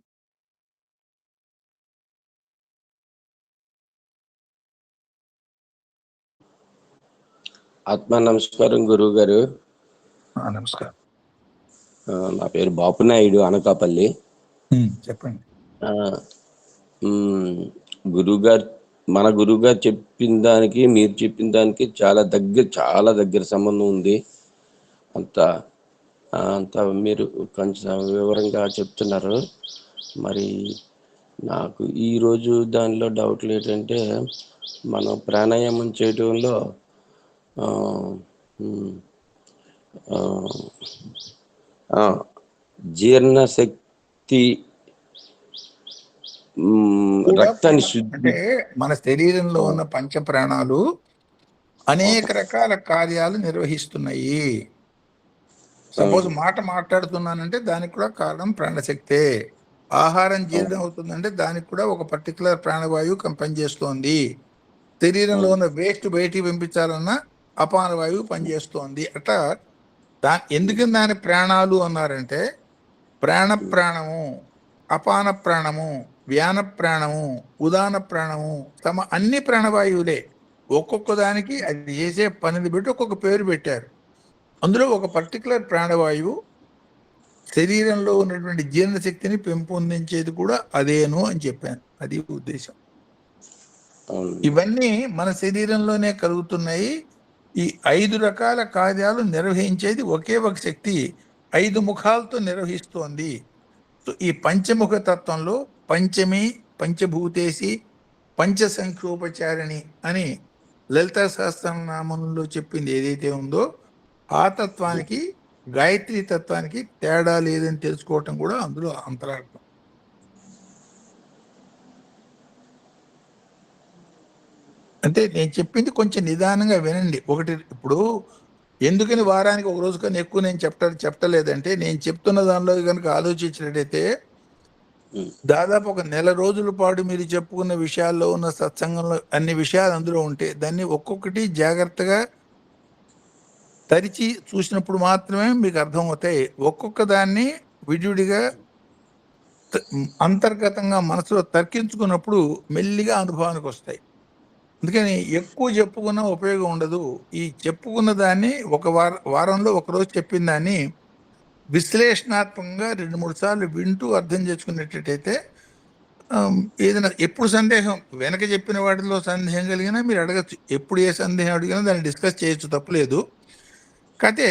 ఆత్మ నమస్కారం గురువు గారు. నమస్కారం. నా పేరు బాపునాయుడు, అనకాపల్లి. చెప్పండి. గురువుగారు, మన గురువుగారు చెప్పిన దానికి మీరు చెప్పిన దానికి చాలా దగ్గర సంబంధం ఉంది. అంత మీరు కొంచెం వివరంగా చెప్తున్నారు. మరి నాకు ఈరోజు దానిలో డౌట్లు ఏంటంటే, మనం ప్రాణాయామం చేయడంలో జీర్ణశక్తి, రక్తాన్ని అంటే మన శరీరంలో ఉన్న పంచ ప్రాణాలు అనేక రకాల కార్యాలు నిర్వహిస్తున్నాయి. సపోజ్ మాట మాట్లాడుతున్నానంటే దానికి కూడా కారణం ప్రాణశక్తే. ఆహారం జీర్ణం అవుతుందంటే దానికి కూడా ఒక పర్టికులర్ ప్రాణవాయువు పనిచేస్తోంది. శరీరంలో ఉన్న వేస్ట్ బయటికి పంపించాలన్నా అపాన వాయువు పనిచేస్తోంది. అట్లా ఎందుకని దాని ప్రాణాలు అన్నారంటే, ప్రాణము, అపాన ప్రాణము, వ్యాన ప్రాణము, ఉదాన ప్రాణము, అన్ని ప్రాణవాయువులే. ఒక్కొక్క దానికి అది చేసే పనిని బట్టి ఒక్కొక్క పేరు పెట్టారు. అందులో ఒక పర్టికులర్ ప్రాణవాయువు శరీరంలో ఉన్నటువంటి జీర్ణశక్తిని పెంపొందించేది కూడా అదేను అని చెప్పాను. అది ఉద్దేశం. ఇవన్నీ మన శరీరంలోనే కలుగుతున్నాయి. ఈ 5 రకాల కార్యాలు నిర్వహించేది ఒకే ఒక శక్తి 5 ముఖాలతో నిర్వహిస్తోంది. సో ఈ పంచముఖ తత్వంలో పంచమి, పంచభూతేసి, పంచసంఖ్యోపచారిణి అని లలితా సహస్రనామంలో చెప్పింది ఏదైతే ఉందో, ఆ తత్వానికి గాయత్రి తత్వానికి తేడా లేదని తెలుసుకోవటం కూడా అందులో అంతరార్థం. అంటే నేను చెప్పింది కొంచెం నిదానంగా వినండి. ఒకటి, ఇప్పుడు ఎందుకని వారానికి ఒక రోజు కన్నా ఎక్కువ నేను చెప్పలేదంటే, నేను చెప్తున్న దానిలో కనుక ఆలోచించినట్టయితే దాదాపు ఒక నెల రోజుల పాటు మీరు చెప్పుకున్న విషయాల్లో ఉన్న సత్సంగంలో అన్ని విషయాలు అందులో ఉంటే దాన్ని ఒక్కొక్కటి జాగ్రత్తగా తరిచి చూసినప్పుడు మాత్రమే మీకు అర్థమవుతాయి. ఒక్కొక్క దాన్ని విడివిడిగా అంతర్గతంగా మనసులో తర్కించుకున్నప్పుడు మెల్లిగా అనుభవానికి వస్తాయి. అందుకని ఎక్కువ చెప్పుకున్న ఉపయోగం ఉండదు. ఈ చెప్పుకున్న దాన్ని ఒక వారంలో ఒకరోజు చెప్పిన దాన్ని విశ్లేషణాత్మకంగా 2-3 సార్లు వింటూ అర్థం చేసుకునేటట్టయితే ఏదైనా ఎప్పుడు సందేహం వెనక చెప్పిన వాటిలో సందేహం కలిగినా మీరు అడగచ్చు. ఎప్పుడు ఏ సందేహం అడిగినా దాన్ని డిస్కస్ చేయొచ్చు, తప్పులేదు. కాకపోతే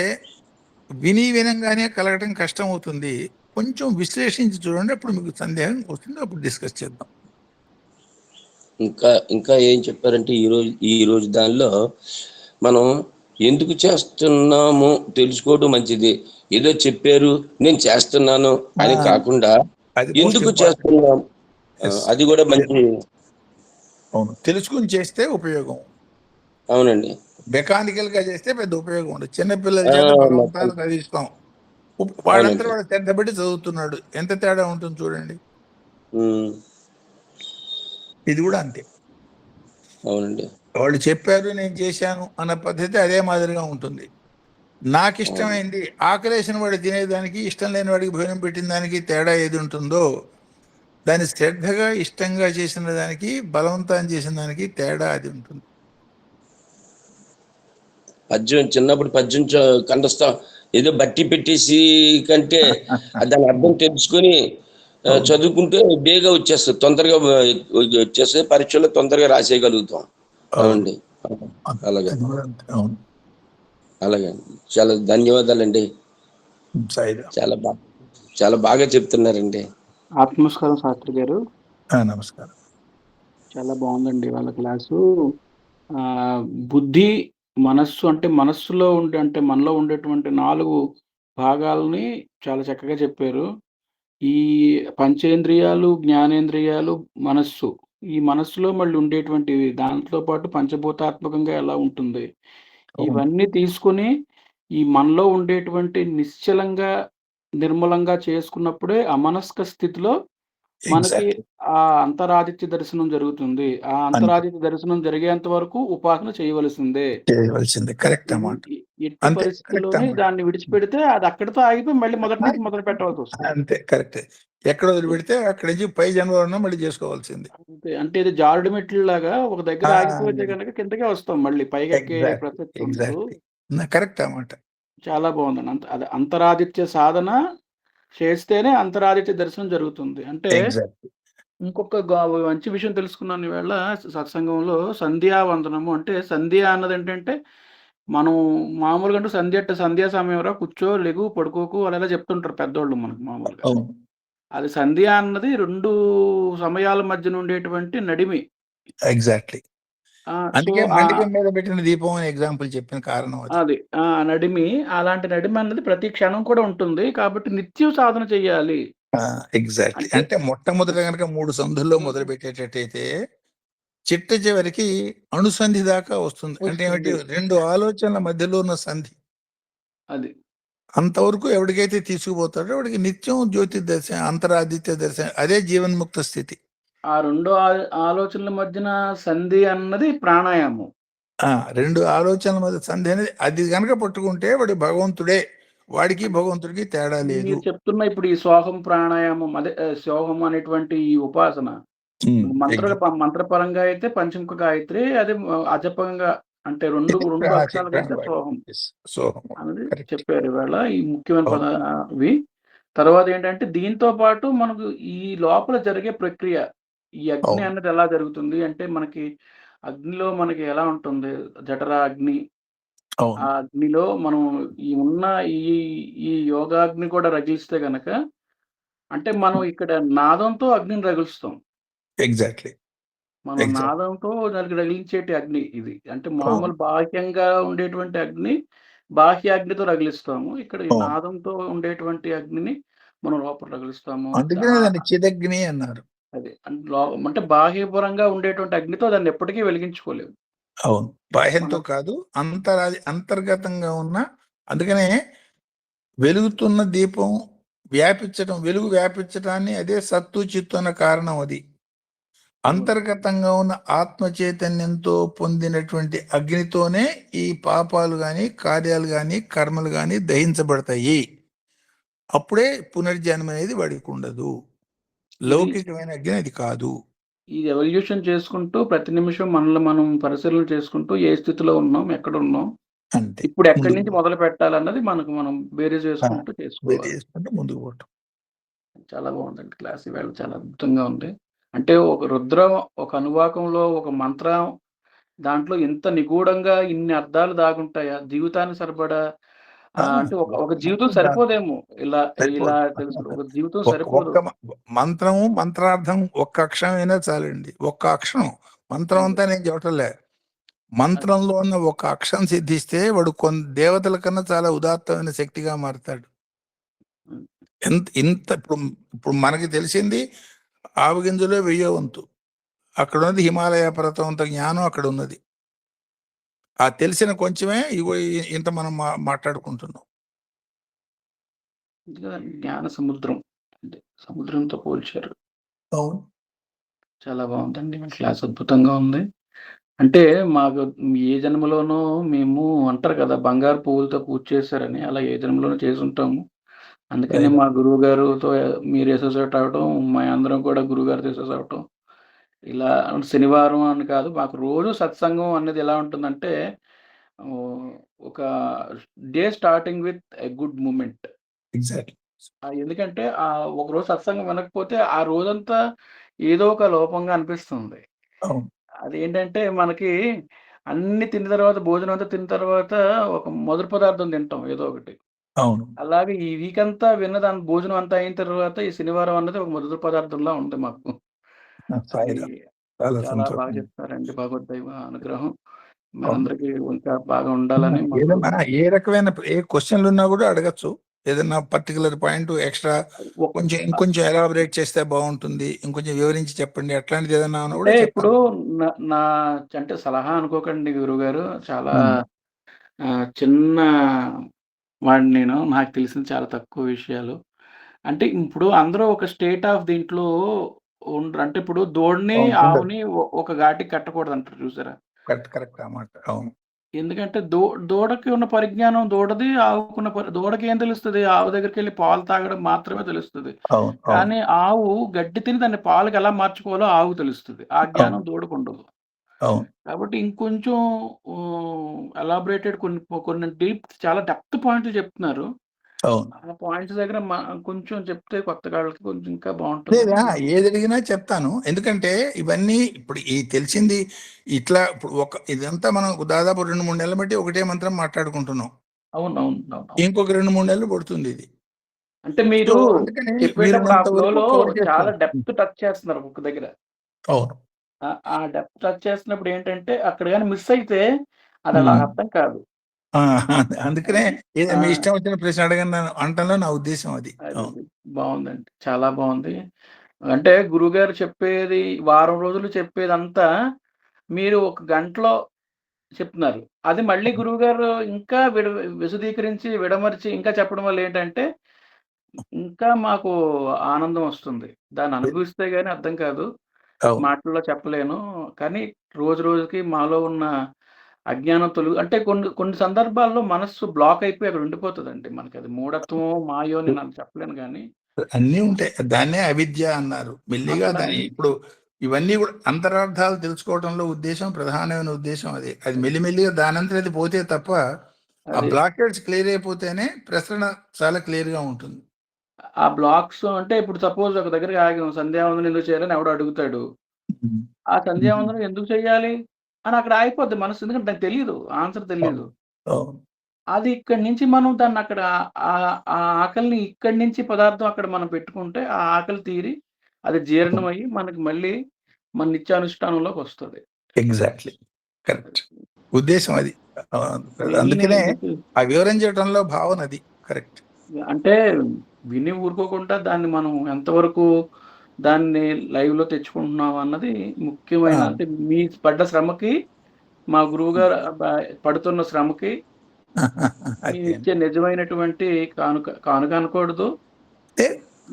వినంగానే కలగటం కష్టం అవుతుంది. కొంచెం విశ్లేషించి చూడండి, అప్పుడు మీకు సందేహం వస్తుంది, అప్పుడు డిస్కస్ చేద్దాం. ఇంకా ఏం చెప్పారంటే, ఈ రోజు దానిలో మనం ఎందుకు చేస్తున్నాము తెలుసుకోవడం మంచిది. ఏదో చెప్పారు నేను చేస్తున్నాను అని కాకుండా ఎందుకు చేస్తున్నాం, అది కూడా మంచి. అవును, తెలుసుకుని చేస్తే ఉపయోగం. అవునండి. మెకానికల్ గా చేస్తే పెద్ద ఉపయోగం ఉండదు. చిన్నపిల్లల చేత బలవంతాలు చదివిస్తాం, వాళ్ళంతా వాడు శ్రద్ధ పెట్టి చదువుతున్నాడు, ఎంత తేడా ఉంటుంది చూడండి. ఇది కూడా అంతే. అవునండి. వాళ్ళు చెప్పారు నేను చేశాను అన్న పద్ధతి అదే మాదిరిగా ఉంటుంది. నాకు ఇష్టమైంది ఆకలేసిన వాడు తినేదానికి, ఇష్టం లేని వాడికి భోజనం పెట్టిన దానికి తేడా ఏది ఉంటుందో, దాన్ని శ్రద్ధగా ఇష్టంగా చేసిన దానికి, బలవంతం చేసిన దానికి తేడా అది ఉంటుంది. చిన్నప్పుడు పద్యం కంఠస్థం ఏదో బట్టి పెట్టేసి కంటే దాని అర్థం తెలుసుకొని చదువుకుంటే బేగా వచ్చేస్తుంది, తొందరగా వచ్చేస్తే పరీక్షలో తొందరగా రాసేయగలుగుతాం. అవునండి. అలాగే అలాగే. చాలా ధన్యవాదాలండి. చాలా బాగా చెప్తున్నారండి. నమస్కారం శాస్త్రి గారు. నమస్కారం. చాలా బాగుందండి వాళ్ళ క్లాసు. బుద్ధి, మనస్సు అంటే మనస్సులో అంటే మనలో ఉండేటువంటి 4 భాగాలని చాలా చక్కగా చెప్పారు. ఈ పంచేంద్రియాలు, జ్ఞానేంద్రియాలు, మనస్సు. ఈ మనస్సులో మళ్ళీ ఉండేటువంటివి దాంతో పాటు పంచభూతాత్మకంగా ఎలా ఉంటుంది, ఇవన్నీ తీసుకుని ఈ మనలో ఉండేటువంటి నిశ్చలంగా, నిర్మలంగా చేసుకున్నప్పుడే అమనస్క స్థితిలో మనకి ఎగ్జాక్ట్లీ. ఆ అంతరాదిత్య దర్శనం జరుగుతుంది. ఆ అంతే. అంతరాదిత్య దర్శనం జరిగేంత వరకు ఉపాసన చేయవలసిందే. చేయవలసిందే. కరెక్ట్ ఇది అన్నమాట. ఎట్టి అంతే. కరెక్ట్ పరిస్థితుల్లోని అన్నమాట. దాన్ని విడిచిపెడితే అది అక్కడితో ఆగిపోయి మళ్ళీ మొదటి నుంచి మొదలు పెట్టవలసొస్తది. అంతే. కరెక్టే. ఎక్కడ వదిలిపెడితే అక్కడి నుంచి పై జన్మలో ఉన్నా మళ్ళీ చేసుకోవాల్సింది. అంతే. అంటే ఇది జారుడు మెట్లులాగా ఒక దగ్గర ఆ! ఆగిపోతే గనక కిందకే వస్తాం మళ్ళీ. పైకెక్కే ఎగ్జాక్ట్లీ. ప్రసక్తి ఉండదు. ఎగ్జాక్ట్లీ. కరెక్ట్ అన్నమాట. చాలా బావుందండి. అదే అంతరాదిత్య సాధన చేస్తేనే అంతరాదిత్య దర్శనం జరుగుతుంది. అంటే ఎగ్జాక్ట్లీ. ఇంకొక మంచి విషయం తెలుసుకున్నాను ఈవేళ సత్సంగంలో సంధ్యావందనము. అంటే సంధ్య అన్నదేంటంటే, మనం మామూలుగా అంటూ సంధ్యా సమయంరా కూర్చో, లెగు, పడుకోకు అలా ఇలా చెప్తుంటారు పెద్దోళ్ళు మనకు మామూలుగా. అవును. అది సంధ్య అన్నది 2 సమయాల మధ్యన ఉండేటువంటి నడిమి. ఎగ్జాక్ట్లీ. సో, అందుకే మండికం మీద పెట్టిన దీపం అని ఎగ్జాంపుల్ చెప్పిన కారణం అది. అది. నడిమి. అలాంటి నడిమి అన్నది ప్రతి క్షణం కూడా ఉంటుంది. కాబట్టి నిత్యం సాధన చెయ్యాలి. ఎగ్జాక్ట్లీ. అంటే అంటే మొట్టమొదట గనక 3 సంధుల్లో మొదలుపెట్టేటట్టయితే చిట్ట చివరికి అణుసంధి దాకా వస్తుంది. అంటే ఏమిటి? వస్తుంది. 2 ఆలోచనల మధ్యలో ఉన్న సంధి. అది. అంతవరకు ఎవడికైతే తీసుకుపోతాడో వాడికి నిత్యం జ్యోతి దర్శనం, అంతరాదిత్య దర్శనం, అదే జీవన్ముక్త స్థితి. ఆ 2 ఆలోచనల మధ్యన సంధి అన్నది ప్రాణాయామం. 2 ఆలోచనల మధ్య సంధి అనేది అది గనక పట్టుకుంటే వాడి భగవంతుడే. వాడికి భగవంతుడికి తేడా లేదు. మీరు చెప్తున్న ఇప్పుడు ఈ సోహం ప్రాణాయామం అదే సోహం అనేటువంటి ఈ ఉపాసన మంత్రపరంగా అయితే పంచముఖ గాయత్రి, అదే అజపంగా అంటే రెండు అక్షరాలకైతే సోహం అనేది చెప్పారు ఇవాళ ఈ ముఖ్యమైన ఇవి. తర్వాత ఏంటంటే దీంతో పాటు మనకు ఈ లోపల జరిగే ప్రక్రియ, ఈ అగ్ని అన్నది ఎలా జరుగుతుంది అంటే మనకి అగ్నిలో మనకి ఎలా ఉంటుంది జఠరా అగ్ని. ఆ అగ్నిలో మనం ఈ ఉన్న ఈ యోగాగ్ని కూడా రగిలిస్తే గనక అంటే మనం ఇక్కడ నాదంతో అగ్నిని రగిలిస్తాం. ఎగ్జాక్ట్లీ. మనం నాదంతో దానికి రగిలించేటి అగ్ని ఇది. అంటే మామూలు బాహ్యంగా ఉండేటువంటి అగ్ని బాహ్య అగ్నితో రగిలిస్తాము. ఇక్కడ ఈ నాదంతో ఉండేటువంటి అగ్నిని మనం లోపల రగిలిస్తాము. అందుకనే దాన్ని చిదగ్ని అన్నారు. అదే అంటే బాహ్యపరంగా ఉండేటువంటి అగ్నితో దాన్ని ఎప్పటికీ వెలిగించుకోలేము. అవును. బాహ్యంతో కాదు, అంతర్గతంగా ఉన్న. అందుకనే వెలుగుతున్న దీపం వెలుగు వ్యాపించటాన్ని అదే సత్తు చిత్తు అన్న కారణం అది. అంతర్గతంగా ఉన్న ఆత్మ చైతన్యంతో పొందినటువంటి అగ్నితోనే ఈ పాపాలు గాని, కార్యాలు గాని, కర్మలు గాని దహించబడతాయి. అప్పుడే పునర్జన్మ అనేది వాడికి ఉండదు. లౌకికమైన అగ్ని అది కాదు. ఈ ఎవల్యూషన్ చేసుకుంటూ ప్రతి నిమిషం మనల్ని మనం పరిశీలన చేసుకుంటూ ఏ స్థితిలో ఉన్నాం, ఎక్కడ ఉన్నాం, అంతే. ఇప్పుడు ఎక్కడి నుంచి మొదలు పెట్టాలన్నది మనం బేరీజ్ చేసుకుంటూ చేసుకోవాలి. ముందుకు పోవటం. చాలా బాగుందండి క్లాస్ ఈవేళ చాలా అద్భుతంగా ఉంది. అంటే ఒక రుద్రం, ఒక అనువాకంలో ఒక మంత్రం, దాంట్లో ఇంత నిగూఢంగా ఇన్ని అర్థాలు దాగుంటాయా? జీవితానికి సరిపడా అంటే ఒక జీవితం సరిపోదేమో ఇలా తెలుసు. ఒక జీవితం సరిపోదు. మంత్రము మంత్రార్థం ఒక్క అక్షరం అయినా చాలండి. ఒక్క అక్షరం మంత్రం అంతా నేను చెప్పటంలే. మంత్రంలో ఉన్న ఒక అక్షరం సిద్ధిస్తే వాడు కొన్ని దేవతల కన్నా చాలా ఉదాత్తమైన శక్తిగా మారుతాడు. ఇంత ఇప్పుడు మనకి తెలిసింది ఆవగింజలో 1000 వంతు. అక్కడ ఉన్నది హిమాలయ పర్వతం అంత జ్ఞానం అక్కడ ఉన్నది. ఆ తెలిసిన కొంచెమే ఇగో ఇంత మనం మాట్లాడుకుంటున్నాం. జ్ఞాన సముద్రం అంటే సముద్రంతో పోల్చారు. అవును. చాలా బాగుందండి మీ క్లాస్, అద్భుతంగా ఉంది. అంటే మాకు ఏ జన్మలోనో మేము అంటారు కదా బంగారు పువ్వులతో పూజ చేశారని, అలా ఏ జన్మలోనో చేసి ఉంటాము. అందుకనే మా గురువు గారితో మీరు అసోసియేట్ అవ్వటం, మా అందరం కూడా గురువు గారితో అసోసియేట్ అవ్వటం, ఇలా శనివారం అని కాదు మాకు రోజు సత్సంగం అనేది ఎలా ఉంటుందంటే ఒక day starting with a good moment. Exactly. ఎందుకంటే ఒకరోజు సత్సంగం వినకపోతే ఆ రోజంతా ఏదో ఒక లోపంగా అనిపిస్తుంది. అదేంటంటే మనకి అన్ని తిన్న తర్వాత, భోజనం అంతా తిన్న తర్వాత ఒక మొదటి పదార్థం తింటాం ఏదో ఒకటి. అవును. అలాగే ఈ వీక్ అంతా దాని భోజనం అంతా అయిన తర్వాత ఈ శనివారం అన్నది ఒక మొదటి పదార్థంలా ఉంది మాకు. చాలా బాగా చెప్తారండి. భగవద్దైవ అనుగ్రహం మనందరికీ ఇంకా బాగా ఉండాలని. ఏ రకమైన ఏ క్వశ్చన్లు ఉన్నా కూడా అడగచ్చు. ఏదైనా పర్టికులర్ పాయింట్ ఎక్స్ట్రా ఇంకొంచెం ఎలాబరేట్ చేస్తే బాగుంటుంది, ఇంకొంచెం వివరించి చెప్పండి, అట్లాంటిది ఏదైనా కూడా ఇప్పుడు నా అంటే సలహా అనుకోకండి గురుగారు, చాలా చిన్న వాడిని నేను. నాకు తెలిసిన చాలా తక్కువ విషయాలు. అంటే ఇప్పుడు అందరూ ఒక స్టేట్ ఆఫ్ దీంట్లో ఉండరు. అంటే ఇప్పుడు దూడని, అవును, ఉండదు. ఆవుని ఒక ఘాటికి కట్టకూడదంటారు చూసారా? కరెక్ట్ ఆ మాట. అవును, ఎందుకంటే దూడకి ఉన్న పరిజ్ఞానం దూడది, ఆవుకున్న దూడకి ఏం తెలుస్తది? ఆవు దగ్గరికెళ్ళి పాలు తాగడం మాత్రమే తెలుస్తది. అవును, అవును, కానీ ఆవు గడ్డి తిని దాన్ని పాలకి ఎలా మార్చుకోవాలో ఆవుకు తెలుస్తది. ఆ జ్ఞానం అవును, దూడకుండదు. అవును, కాబట్టి ఇంకొంచెం ఎలాబరేటెడ్ కొన్ని చాలా డెప్త్ పాయింట్లు చెప్తున్నారు. అవును. ఆ పాయింట్స్ దగ్గర కొంచెం చెప్తే కొత్త వాళ్ళకి కొంచెం ఇంకా బావుంటుందని లేదా ఏది అడిగినా చెప్తాను. ఎందుకంటే ఇవన్నీ ఇప్పుడు ఈ తెలిసింది ఇట్లా ఇప్పుడు ఇదంతా మనం దాదాపు 2-3 నెలలు బట్టి ఒకటే మంత్రం మాట్లాడుకుంటున్నాం. అవునవును. ఇంకొక 2-3 నెలలు పడుతుంది ఇది. అంటే సో మీరు అందుకని చెప్పేటప్పుడు ఆ వీలున్నంత వరకు ఫ్లోలో కవర్ చాలా చేస్తాను. డెప్త్ టచ్ చేస్తున్నారు ఒక్కొక్క దగ్గర. అవును. ఆ డెప్త్ టచ్ చేస్తున్నప్పుడు ఏంటంటే అక్కడ గాని మిస్ అయితే అది అలా ఉమ్. అర్థం కాదు. ఆ, అందుకనే అది. ఏదో ఆ! మీ ఇష్టం వచ్చిన ప్రశ్న అడగని అంటంలో నా ఉద్దేశం అది. అవును. అది బావుందండి. చాలా బావుంది. అంటే గురువుగారు చెప్పేది వారం రోజులు చెప్పేదంతా మీరు ఒక గంటలో చెప్తున్నారు. అది మళ్ళీ గురువుగారు ఇంకా విశదీకరించి, విడమర్చి ఇంకా చెప్పడం వల్ల ఏంటంటే, ఇంకా మాకు ఆనందం వస్తుంది. దాన్ని అనుభవిస్తే గాని అర్థం కాదు. అవును. మాటల్లో చెప్పలేను. కానీ రోజు రోజుకి మాలో ఉన్న అజ్ఞానం అంటే కొన్ని కొన్ని సందర్భాల్లో మనస్సు బ్లాక్ అయిపోయి అక్కడ ఉండిపోతదండి. మనకది మూఢత్వమో, మాయో నేను అది చెప్పలేను గానీ, అన్నీ ఉంటాయి. దాన్నే అవిద్య అన్నారు. మెల్లిగా అక్కడ దాని ఇప్పుడు ఇవన్నీ కూడా అంతరార్థాలు తెలుసుకోవడంలో ఉద్దేశం, ప్రధానమైన ఉద్దేశం అదే. అది మెల్లిమెల్లిగా దానంతట అది పోతే తప్ప ఆ అది బ్లాకేడ్స్ క్లియర్ అయిపోతేనే ప్రసరణ చాలా క్లియర్ గా ఉంటుంది. ఆ బ్లాక్స్ అంటే ఇప్పుడు సపోజ్ ఒక దగ్గరకి ఆగాం. సంధ్యావందనం ఎందుకు చేయాలని ఎవడో అడుగుతాడు. ఉమ్. ఆ ఉమ్. సంధ్యావందనం ఎందుకు చేయాలి? అని అక్కడ ఆగిపోద్ది మనసు. ఎందుకంటే దానికి తెలీదు. ఆన్సర్ తెలీదు. అవును, అవును, అది ఇక్కడి నుంచి మనం దాన్నక్కడ ఆ ఆకలిని ఇక్కడి నుంచి పదార్థం అక్కడ మనం పెట్టుకుంటే, ఆ ఆకలి తీరి, అది అవును. జీర్ణమయ్యి మనకి మళ్ళీ మన నిత్యానుష్ఠానంలోకొస్తది. Exactly correct. ఉద్దేశం అది. ఆ, విని అందుకనే మీకు ఆ వివరం చేయడంలో భావన అది కరెక్ట్. అంటే విని ఊరుకోకుండా దాన్ని మనం ఎంతవరకు దాన్ని లైవ్‌లో తెచ్చుకుంటున్నాం అన్నది ముఖ్యమైన అంటే మీ పడ్డ శ్రమకి, మా గురువుగారు పడుతున్న శ్రమకి అదే మీరిచ్చే నిజమైనటువంటి కానుక అనకూడదు. అంటే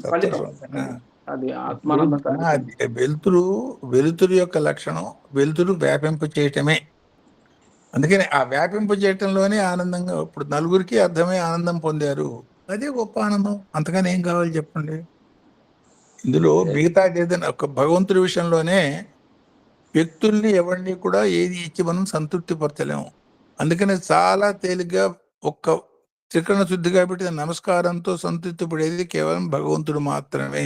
ఫలితం. సంతోషం. అది. అది ఇప్పుడు ఆత్మానందం కలుగుతుంది. వెలుతురు యొక్క లక్షణం వెలుతురు వ్యాపింప చేయటమే. అందుకని ఆ వ్యాపింప చేయటంలోనే ఆనందంగా ఇప్పుడు నలుగురికి అర్థమై ఆనందం పొందారు. అదే గొప్ప ఆనందం. అంతగానే ఏం కావాలి చెప్పండి. ఇందులో మిగతాది ఏదైనా ఒక భగవంతుడి విషయంలోనే వ్యక్తుల్ని ఎవరిని కూడా ఏది ఇచ్చి మనం సంతృప్తి పరచలేము. అందుకని చాలా తేలిగ్గా ఒక్క త్రికరణ శుద్ధిగా పెట్టిన నమస్కారంతో సంతృప్తి పడేది కేవలం భగవంతుడు మాత్రమే.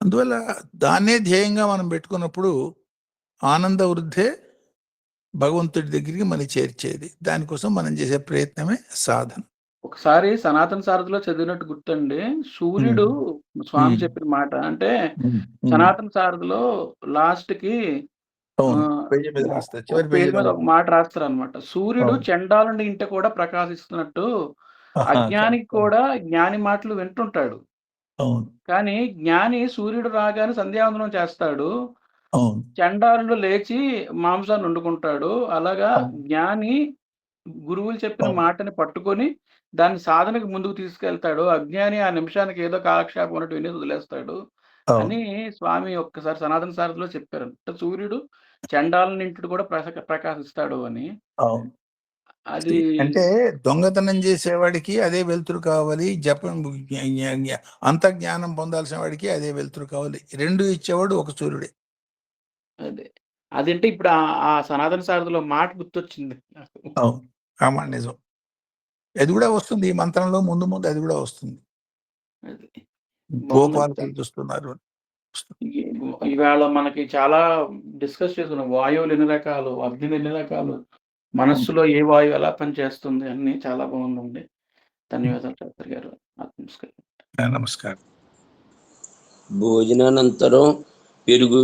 అందువల్ల దాన్నే ధ్యేయంగా మనం పెట్టుకున్నప్పుడు ఆనంద వృద్ధే భగవంతుడి దగ్గరికి మనం చేర్చేది. దానికోసం మనం చేసే ప్రయత్నమే సాధన. ఒకసారి సనాతన సారథిలో చదివినట్టు గుర్తండి. ఉమ్, సూర్యుడు స్వామి ఉమ్, చెప్పిన మాట అంటే ఉమ్, ఉమ్. సనాతన సారథిలో లాస్ట్‌కి అవును, ఆహ్, పేజీ మీద రాస్తారు, ఒక చివరి పేజీ పేజీలో మీద ఒక ఉంటుంది. మాట రాస్తారనమాట. సూర్యుడు అవును. చండాలుని ఇంట కూడా ప్రకాశిస్తున్నట్టు ఆహా, అజ్ఞానికి కరెక్ట్. కూడా జ్ఞాని మాటలు వింటుంటాడు. అవును, కానీ జ్ఞాని సూర్యుడు రాగానే సంధ్యావందనం చేస్తాడు. అవును, చండాలుడు లేచి మాంసాన్ని వండుకుంటాడు. అలాగా అవును, జ్ఞాని గురువులు చెప్పిన అవును, మాటని పట్టుకొని దాన్ని సాధనకు ముందుకు తీసుకెళ్తాడు. అజ్ఞాని ఆ నిమిషానికి ఏదో కాలక్షేపం అన్నట్టు వినేసి వదిలేస్తాడు అవును. అని స్వామి ఒక్కసారి సనాతన సారథిలో చెప్పారు. అంటే సూర్యుడు చండాలనింటుడు కూడా ప్రకాశిస్తాడు అని. అవును. అది అంటే దొంగతనం చేసేవాడికి అదే వెలుతురు కావాలి. జపం అంత జ్ఞానం పొందాల్సిన వాడికి అదే వెలుతురు కావాలి. రెండు ఇచ్చేవాడు ఒక సూర్యుడే. అదే. అదంటే ఇప్పుడు ఆ సనాతన సారథిలో మాట గుర్తొచ్చింది నాకు. అవును, ఆ మాట నిజం. అది కూడా వస్తుంది ఈ మంత్రంలో, ముందు ముందు అది కూడా వస్తుంది. అది. గోపాలకులు బావుందండి. చూస్తున్నారు. ఈ ఇవాళ మనకి చాలా డిస్కస్ చేసుకున్నాం. వాయువులు ఎన్ని రకాలు, అగ్నులు ఎన్ని రకాలు, మనస్సులో ఏ వాయువు ఎలా పనిచేస్తుంది అన్నీ చాలా బాగుందండి. ధన్యవాదాలు శాస్త్రి గారు. నమస్కారం. నమస్కారం. భోజనానంతరం పెరుగు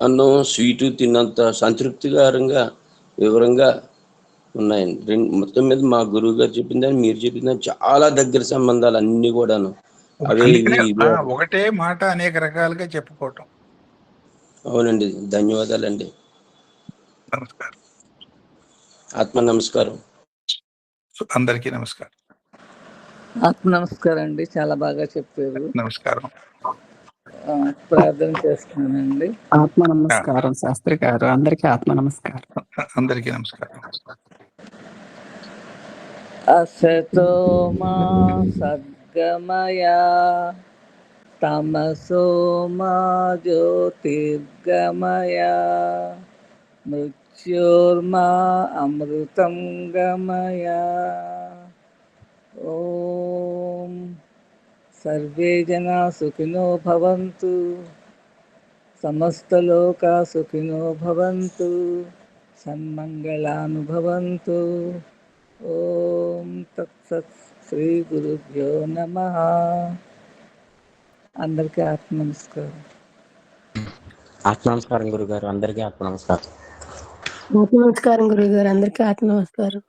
అన్నం స్వీటు తిన్నంత సంతృప్తికరంగా వివరంగా ఉన్నాయండి. మొత్తం మీద మా గురువు గారు చెప్పిందని మీరు చెప్పిందని చాలా దగ్గర సంబంధాలు అన్ని కూడాను అవే అందుకనే ఇవి ఒకటే మాట అనేక రకాలుగా చెప్పుకోవటం. అవునండి. ధన్యవాదాలండి. నమస్కారం. ఆత్మ నమస్కారం. అందరికీ నమస్కారం. ఆత్మ నమస్కారం అండి, చాలా బాగా చెప్పారు. నమస్కారం. ప్రార్థన చేస్తున్నానండి. ఆత్మ నమస్కారం శాస్త్రి గారు, అందరికీ ఆత్మ నమస్కారం. అందరికీ నమస్కారం. అసతో మా సద్గమయ తమసో మా జ్యోతిర్గమయ మృత్యోర్మా అమృతం గమయ. ఓం సర్వే జనా సుఖినో భవంతు, సమస్తలోకా సుఖినో భవంతు, సన్మంగళానుభవంతు. ఓం తత్సత్. శ్రీ గురుభ్యో నమః. అందరికీ ఆత్మ నమస్కారం. ఆత్మ నమస్కారం గురుగారు, అందరికీ ఆత్మ నమస్కారం. ఆత్మ నమస్కారం గురుగారు, అందరికీ ఆత్మ నమస్కారం.